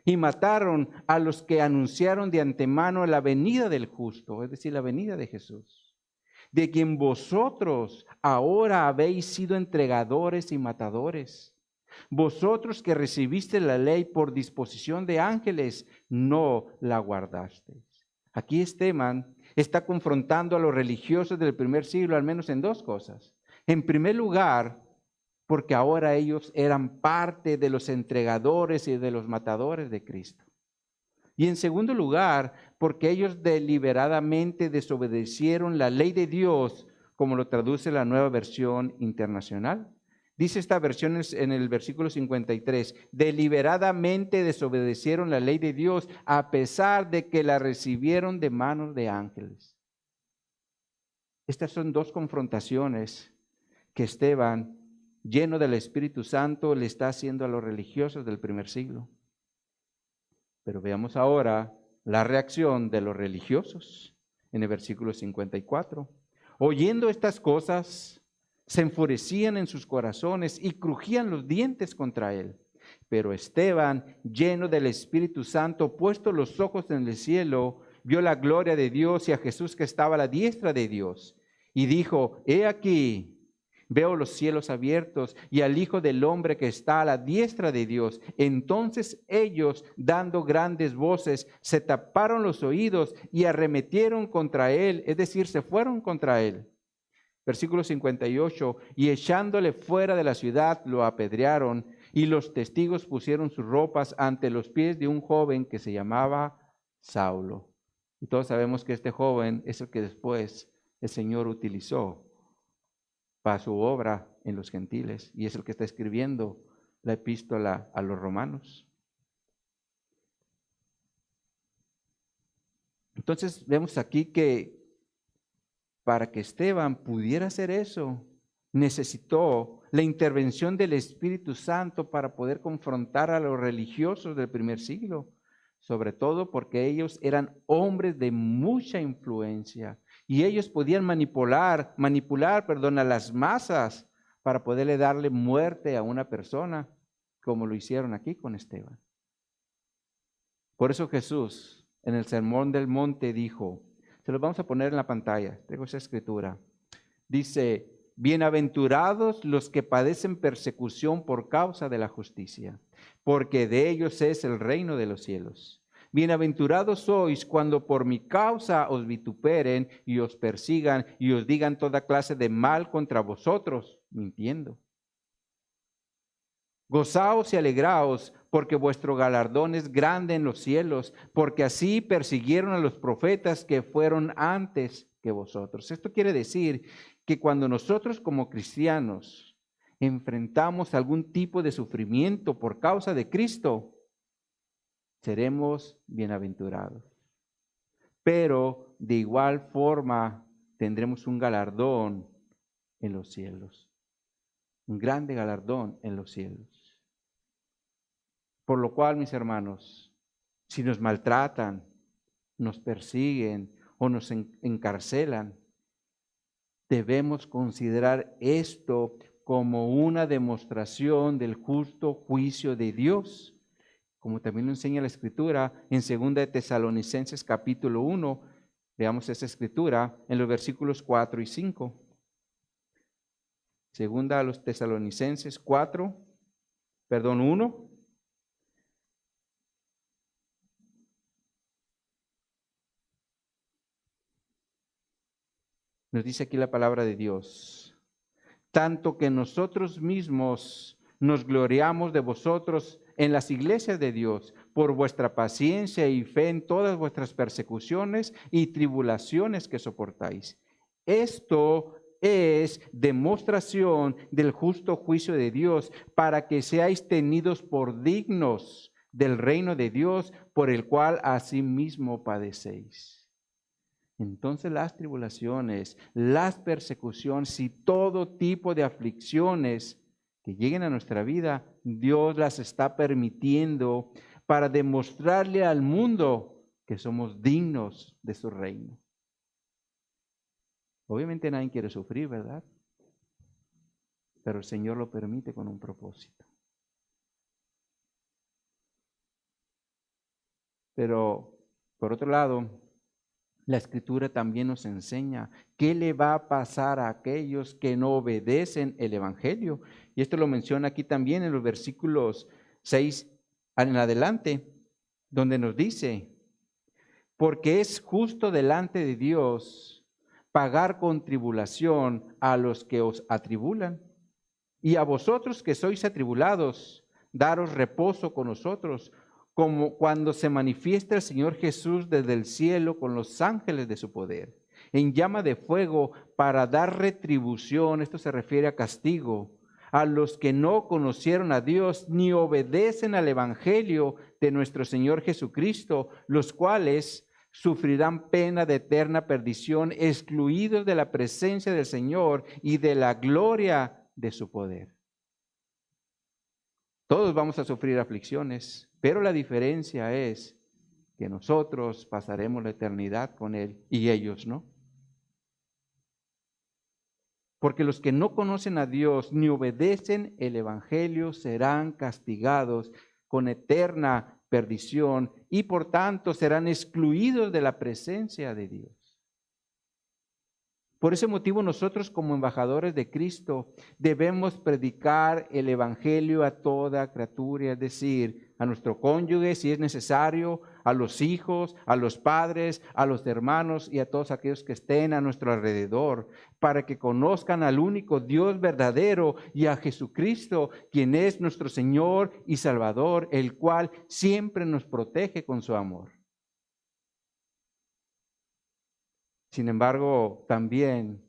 y mataron a los que anunciaron de antemano la venida del justo, es decir, la venida de Jesús, de quien vosotros ahora habéis sido entregadores y matadores? Vosotros que recibiste la ley por disposición de ángeles, no la guardasteis. Aquí Esteban está confrontando a los religiosos del primer siglo, al menos en dos cosas. En primer lugar, porque ahora ellos eran parte de los entregadores y de los matadores de Cristo. Y en segundo lugar, porque ellos deliberadamente desobedecieron la ley de Dios, como lo traduce la Nueva Versión Internacional. Dice esta versión en el versículo 53, deliberadamente desobedecieron la ley de Dios a pesar de que la recibieron de manos de ángeles. Estas son dos confrontaciones que Esteban, lleno del Espíritu Santo, le está haciendo a los religiosos del primer siglo. Pero veamos ahora la reacción de los religiosos en el versículo 54. Oyendo estas cosas, se enfurecían en sus corazones y crujían los dientes contra él. Pero Esteban, lleno del Espíritu Santo, puesto los ojos en el cielo, vio la gloria de Dios y a Jesús que estaba a la diestra de Dios. Y dijo, he aquí, veo los cielos abiertos y al Hijo del Hombre que está a la diestra de Dios. Entonces ellos, dando grandes voces, se taparon los oídos y arremetieron contra él, es decir, se fueron contra él. Versículo 58, y echándole fuera de la ciudad, lo apedrearon, y los testigos pusieron sus ropas ante los pies de un joven que se llamaba Saulo. Y todos sabemos que este joven es el que después el Señor utilizó para su obra en los gentiles, y es el que está escribiendo la epístola a los romanos. Entonces vemos aquí que para que Esteban pudiera hacer eso, necesitó la intervención del Espíritu Santo para poder confrontar a los religiosos del primer siglo, sobre todo porque ellos eran hombres de mucha influencia y ellos podían manipular, a las masas para poderle darle muerte a una persona, como lo hicieron aquí con Esteban. Por eso Jesús en el Sermón del Monte dijo, se los vamos a poner en la pantalla, tengo esa escritura. Dice, bienaventurados los que padecen persecución por causa de la justicia, porque de ellos es el reino de los cielos. Bienaventurados sois cuando por mi causa os vituperen y os persigan y os digan toda clase de mal contra vosotros, mintiendo. Gozaos y alegraos, porque vuestro galardón es grande en los cielos, porque así persiguieron a los profetas que fueron antes que vosotros. Esto quiere decir que cuando nosotros como cristianos enfrentamos algún tipo de sufrimiento por causa de Cristo, seremos bienaventurados. Pero de igual forma tendremos un galardón en los cielos, un grande galardón en los cielos. Por lo cual, mis hermanos, si nos maltratan, nos persiguen o nos encarcelan, debemos considerar esto como una demostración del justo juicio de Dios, como también lo enseña la Escritura en 2 de Tesalonicenses capítulo 1. Veamos esa Escritura en los versículos 4 y 5. 2 a los Tesalonicenses 1. Nos dice aquí la palabra de Dios, tanto que nosotros mismos nos gloriamos de vosotros en las iglesias de Dios por vuestra paciencia y fe en todas vuestras persecuciones y tribulaciones que soportáis. Esto es demostración del justo juicio de Dios para que seáis tenidos por dignos del reino de Dios por el cual asimismo padecéis. Entonces las tribulaciones, las persecuciones y todo tipo de aflicciones que lleguen a nuestra vida, Dios las está permitiendo para demostrarle al mundo que somos dignos de su reino. Obviamente nadie quiere sufrir, ¿verdad? Pero el Señor lo permite con un propósito. Pero, por otro lado, la Escritura también nos enseña qué le va a pasar a aquellos que no obedecen el Evangelio. Y esto lo menciona aquí también en los versículos 6 en adelante, donde nos dice, porque es justo delante de Dios pagar con tribulación a los que os atribulan Y a vosotros que sois atribulados, daros reposo con nosotros, como cuando se manifiesta el Señor Jesús desde el cielo con los ángeles de su poder, en llama de fuego para dar retribución, esto se refiere a castigo, a los que no conocieron a Dios ni obedecen al Evangelio de nuestro Señor Jesucristo, los cuales sufrirán pena de eterna perdición, excluidos de la presencia del Señor y de la gloria de su poder. Todos vamos a sufrir aflicciones, pero la diferencia es que nosotros pasaremos la eternidad con Él y ellos no. Porque los que no conocen a Dios ni obedecen el Evangelio serán castigados con eterna perdición y por tanto serán excluidos de la presencia de Dios. Por ese motivo nosotros como embajadores de Cristo debemos predicar el Evangelio a toda criatura, es decir, a nuestro cónyuge si es necesario, a los hijos, a los padres, a los hermanos y a todos aquellos que estén a nuestro alrededor, para que conozcan al único Dios verdadero y a Jesucristo, quien es nuestro Señor y Salvador, el cual siempre nos protege con su amor. Sin embargo, también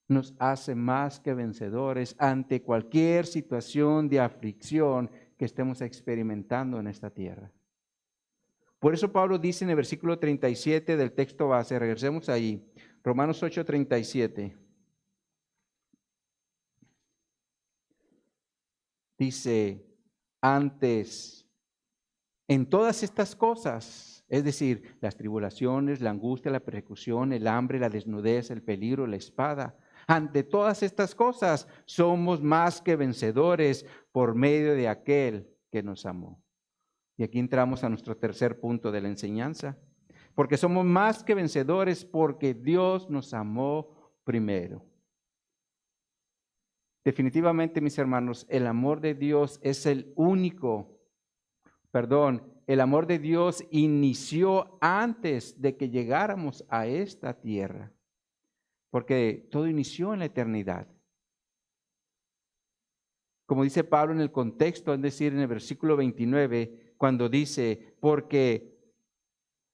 nos hace más que vencedores ante cualquier situación de aflicción que estemos experimentando en esta tierra. Por eso Pablo dice en el versículo 37 del texto base, regresemos ahí, Romanos 8:37. Dice, antes, en todas estas cosas, es decir, las tribulaciones, la angustia, la persecución, el hambre, la desnudez, el peligro, la espada, ante todas estas cosas somos más que vencedores por medio de aquel que nos amó. Y aquí entramos a nuestro tercer punto de la enseñanza, porque somos más que vencedores porque Dios nos amó primero. Definitivamente, mis hermanos, el amor de Dios es el amor de Dios inició antes de que llegáramos a esta tierra, porque todo inició en la eternidad. Como dice Pablo en el contexto, es decir, en el versículo 29, cuando dice, porque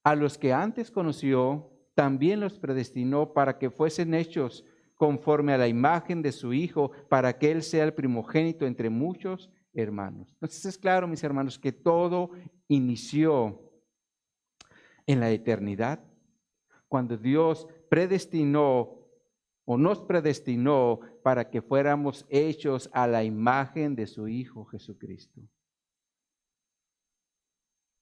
a los que antes conoció, también los predestinó para que fuesen hechos conforme a la imagen de su Hijo, para que Él sea el primogénito entre muchos hermanos. Entonces es claro, mis hermanos, que todo inició en la eternidad, cuando Dios predestinó o nos predestinó para que fuéramos hechos a la imagen de su Hijo Jesucristo.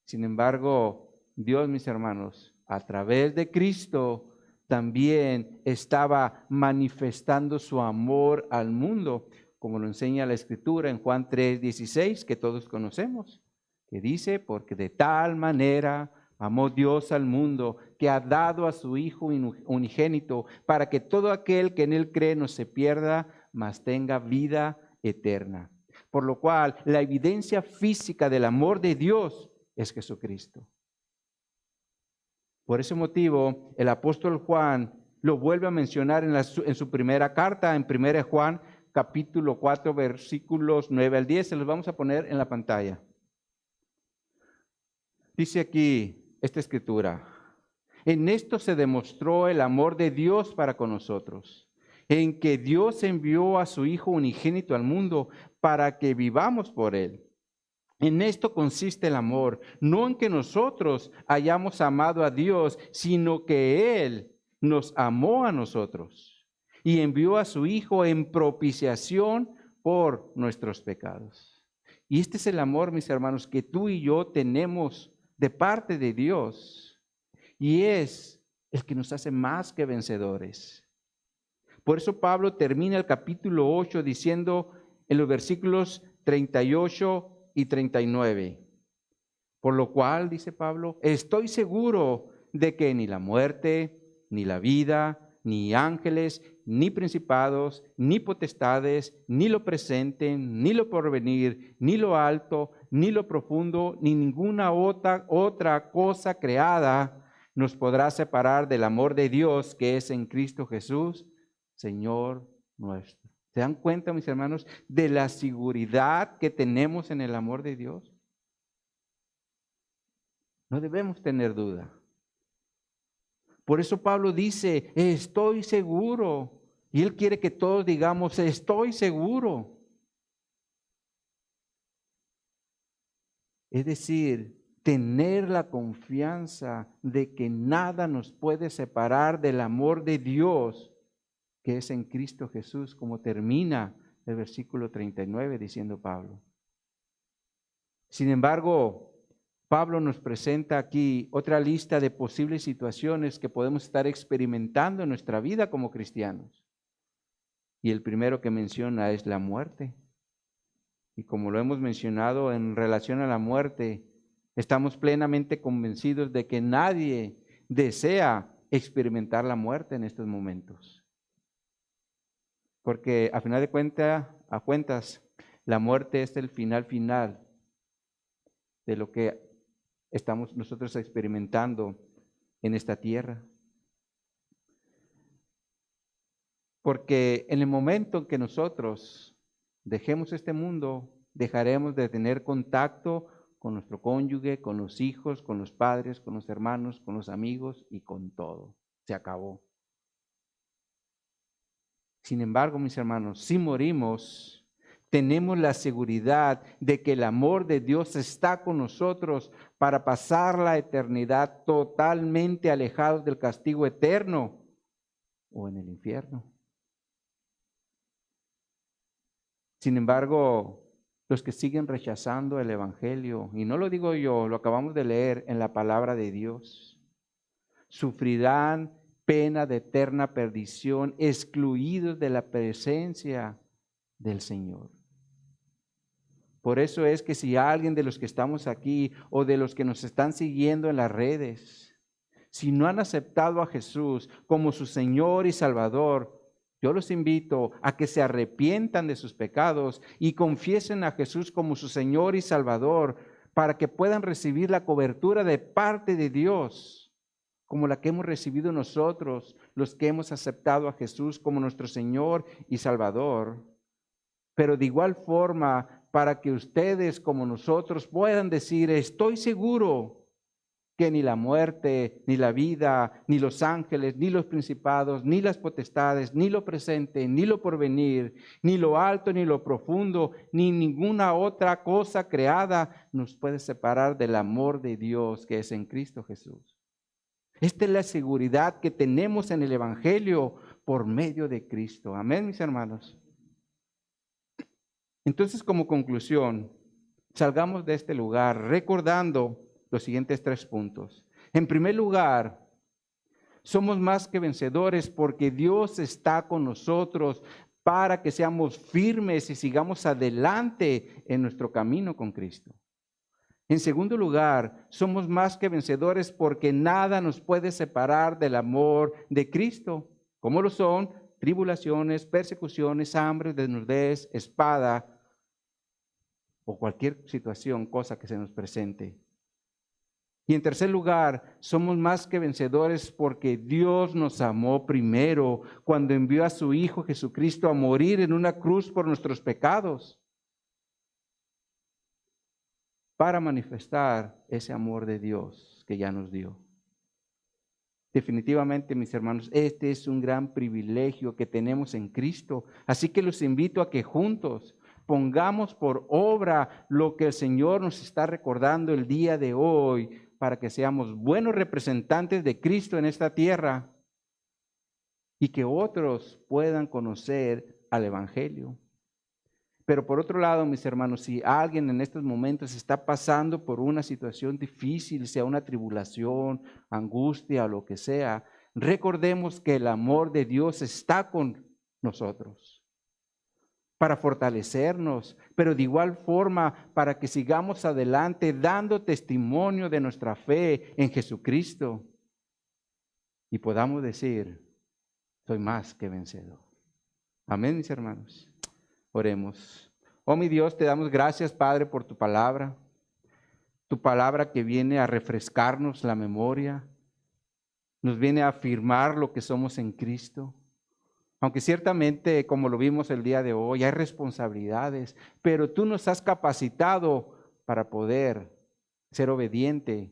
Sin embargo, Dios, mis hermanos, a través de Cristo también estaba manifestando su amor al mundo, como lo enseña la Escritura en Juan 3:16, que todos conocemos, que dice, porque de tal manera amó Dios al mundo, que ha dado a su Hijo unigénito, para que todo aquel que en Él cree no se pierda, mas tenga vida eterna. Por lo cual, la evidencia física del amor de Dios es Jesucristo. Por ese motivo, el apóstol Juan lo vuelve a mencionar en su primera carta, en 1 Juan, capítulo 4, versículos 9 al 10. Se los vamos a poner en la pantalla. Dice aquí esta escritura: en esto se demostró el amor de Dios para con nosotros, en que Dios envió a su Hijo unigénito al mundo para que vivamos por Él. En esto consiste el amor, no en que nosotros hayamos amado a Dios, sino que Él nos amó a nosotros y envió a su Hijo en propiciación por nuestros pecados. Y este es el amor, mis hermanos, que tú y yo tenemos de parte de Dios, y es el que nos hace más que vencedores. Por eso Pablo termina el capítulo 8 diciendo en los versículos 38 y 39. Por lo cual, dice Pablo, estoy seguro de que ni la muerte, ni la vida, ni ángeles, ni principados, ni potestades, ni lo presente, ni lo porvenir, ni lo alto, ni lo profundo, ni ninguna otra cosa creada nos podrá separar del amor de Dios que es en Cristo Jesús, Señor nuestro. ¿Se dan cuenta, mis hermanos, de la seguridad que tenemos en el amor de Dios? No debemos tener duda. Por eso Pablo dice, estoy seguro. Y él quiere que todos digamos, estoy seguro. Es decir, tener la confianza de que nada nos puede separar del amor de Dios, que es en Cristo Jesús, como termina el versículo 39 diciendo Pablo. Sin embargo, Pablo nos presenta aquí otra lista de posibles situaciones que podemos estar experimentando en nuestra vida como cristianos. Y el primero que menciona es la muerte. Y como lo hemos mencionado en relación a la muerte, estamos plenamente convencidos de que nadie desea experimentar la muerte en estos momentos. Porque a final de cuentas, la muerte es el final de lo que estamos nosotros experimentando en esta tierra. Porque en el momento en que nosotros dejemos este mundo, dejaremos de tener contacto con nuestro cónyuge, con los hijos, con los padres, con los hermanos, con los amigos y con todo. Se acabó. Sin embargo, mis hermanos, si morimos, tenemos la seguridad de que el amor de Dios está con nosotros para pasar la eternidad totalmente alejados del castigo eterno o en el infierno. Sin embargo, los que siguen rechazando el Evangelio, y no lo digo yo, lo acabamos de leer en la palabra de Dios, sufrirán pena de eterna perdición, excluidos de la presencia del Señor. Por eso es que si alguien de los que estamos aquí o de los que nos están siguiendo en las redes, si no han aceptado a Jesús como su Señor y Salvador, yo los invito a que se arrepientan de sus pecados y confiesen a Jesús como su Señor y Salvador para que puedan recibir la cobertura de parte de Dios, como la que hemos recibido nosotros, los que hemos aceptado a Jesús como nuestro Señor y Salvador. Pero de igual forma, para que ustedes como nosotros puedan decir, estoy seguro que ni la muerte, ni la vida, ni los ángeles, ni los principados, ni las potestades, ni lo presente, ni lo porvenir, ni lo alto, ni lo profundo, ni ninguna otra cosa creada nos puede separar del amor de Dios que es en Cristo Jesús. Esta es la seguridad que tenemos en el Evangelio por medio de Cristo. Amén, mis hermanos. Entonces, como conclusión, salgamos de este lugar recordando los siguientes 3 puntos. En primer lugar, somos más que vencedores porque Dios está con nosotros para que seamos firmes y sigamos adelante en nuestro camino con Cristo. En segundo lugar, somos más que vencedores porque nada nos puede separar del amor de Cristo, como lo son tribulaciones, persecuciones, hambre, desnudez, espada o cualquier situación, cosa que se nos presente. Y en tercer lugar, somos más que vencedores porque Dios nos amó primero cuando envió a su Hijo Jesucristo a morir en una cruz por nuestros pecados, para manifestar ese amor de Dios que ya nos dio. Definitivamente, mis hermanos, este es un gran privilegio que tenemos en Cristo. Así que los invito a que juntos pongamos por obra lo que el Señor nos está recordando el día de hoy, para que seamos buenos representantes de Cristo en esta tierra y que otros puedan conocer al Evangelio. Pero por otro lado, mis hermanos, si alguien en estos momentos está pasando por una situación difícil, sea una tribulación, angustia o lo que sea, recordemos que el amor de Dios está con nosotros para fortalecernos, pero de igual forma para que sigamos adelante dando testimonio de nuestra fe en Jesucristo y podamos decir, soy más que vencedor. Amén, mis hermanos. Oremos. Oh mi Dios, te damos gracias, Padre, por tu palabra que viene a refrescarnos la memoria, nos viene a afirmar lo que somos en Cristo. Aunque ciertamente, como lo vimos el día de hoy, hay responsabilidades, pero tú nos has capacitado para poder ser obediente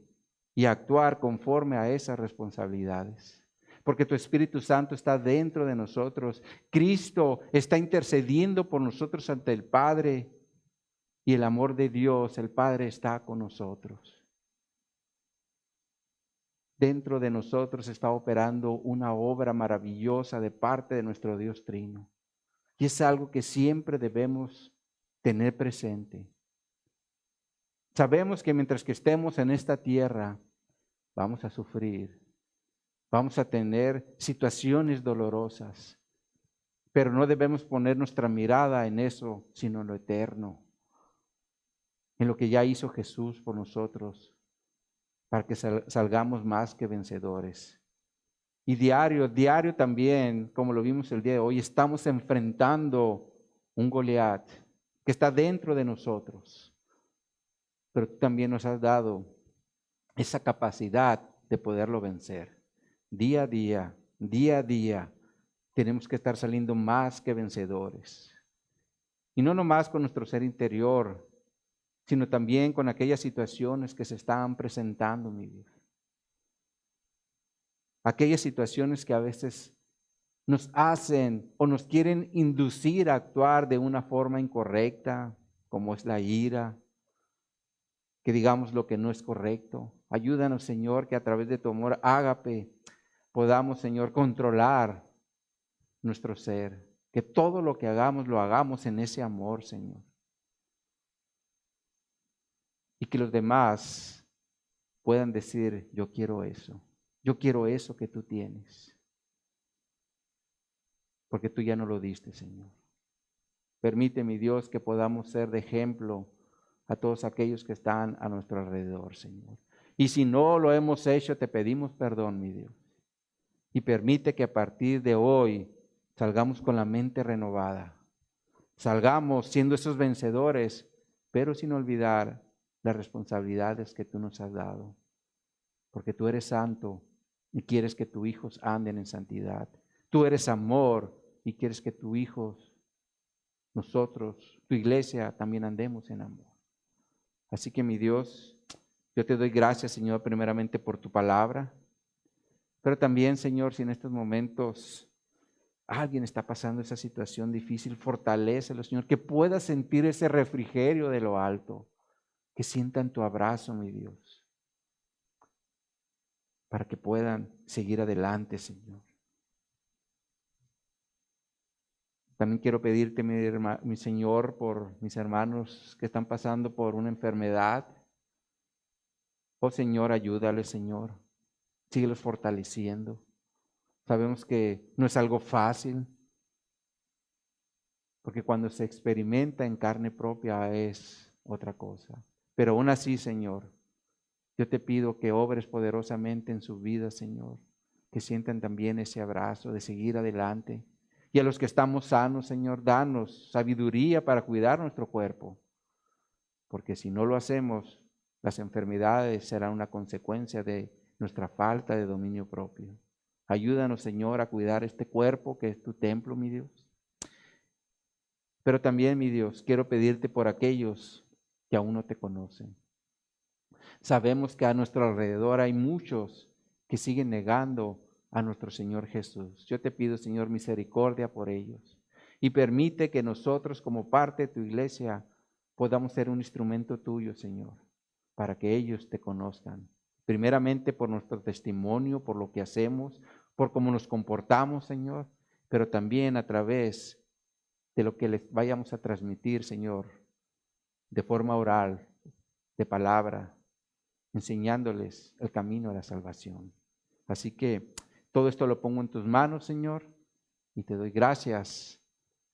y actuar conforme a esas responsabilidades. Porque tu Espíritu Santo está dentro de nosotros. Cristo está intercediendo por nosotros ante el Padre. Y el amor de Dios, el Padre, está con nosotros. Dentro de nosotros está operando una obra maravillosa de parte de nuestro Dios Trino. Y es algo que siempre debemos tener presente. Sabemos que mientras que estemos en esta tierra, vamos a sufrir, vamos a tener situaciones dolorosas, pero no debemos poner nuestra mirada en eso, sino en lo eterno, en lo que ya hizo Jesús por nosotros, para que salgamos más que vencedores. Y diario también, como lo vimos el día de hoy, estamos enfrentando un Goliat que está dentro de nosotros. Pero tú también nos has dado esa capacidad de poderlo vencer. Día a día, tenemos que estar saliendo más que vencedores. Y no nomás con nuestro ser interior, sino también con aquellas situaciones que se están presentando, mi Dios. Aquellas situaciones que a veces nos hacen o nos quieren inducir a actuar de una forma incorrecta, como es la ira, que digamos lo que no es correcto. Ayúdanos, Señor, que a través de tu amor ágape podamos, Señor, controlar nuestro ser. Que todo lo que hagamos, lo hagamos en ese amor, Señor. Y que los demás puedan decir, yo quiero eso que tú tienes. Porque tú ya no lo diste, Señor. Permite, mi Dios, que podamos ser de ejemplo a todos aquellos que están a nuestro alrededor, Señor. Y si no lo hemos hecho, te pedimos perdón, mi Dios. Y permite que a partir de hoy salgamos con la mente renovada. Salgamos siendo esos vencedores, pero sin olvidar las responsabilidades que tú nos has dado. Porque tú eres santo y quieres que tus hijos anden en santidad. Tú eres amor y quieres que tus hijos, nosotros, tu iglesia, también andemos en amor. Así que mi Dios, yo te doy gracias, Señor, primeramente por tu palabra, pero también, Señor, si en estos momentos alguien está pasando esa situación difícil, fortalécelo, Señor, que pueda sentir ese refrigerio de lo alto, que sientan tu abrazo, mi Dios, para que puedan seguir adelante, Señor. También quiero pedirte, mi Señor, por mis hermanos que están pasando por una enfermedad. Oh Señor, ayúdales, Señor. Síguelos fortaleciendo. Sabemos que no es algo fácil, porque cuando se experimenta en carne propia es otra cosa. Pero aún así, Señor, yo te pido que obres poderosamente en sus vidas, Señor, que sientan también ese abrazo de seguir adelante. Y a los que estamos sanos, Señor, danos sabiduría para cuidar nuestro cuerpo, porque si no lo hacemos, las enfermedades serán una consecuencia de nuestra falta de dominio propio. Ayúdanos, Señor, a cuidar este cuerpo que es tu templo, mi Dios. Pero también, mi Dios, quiero pedirte por aquellos que aún no te conocen. Sabemos que a nuestro alrededor hay muchos que siguen negando a nuestro Señor Jesús. Yo te pido, Señor, misericordia por ellos. Y permite que nosotros, como parte de tu iglesia, podamos ser un instrumento tuyo, Señor, para que ellos te conozcan. Primeramente por nuestro testimonio, por lo que hacemos, por cómo nos comportamos, Señor, pero también a través de lo que les vayamos a transmitir, Señor, de forma oral, de palabra, enseñándoles el camino a la salvación. Así que todo esto lo pongo en tus manos, Señor, y te doy gracias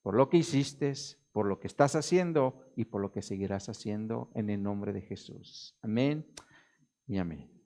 por lo que hiciste, por lo que estás haciendo y por lo que seguirás haciendo en el nombre de Jesús. Amén y amén.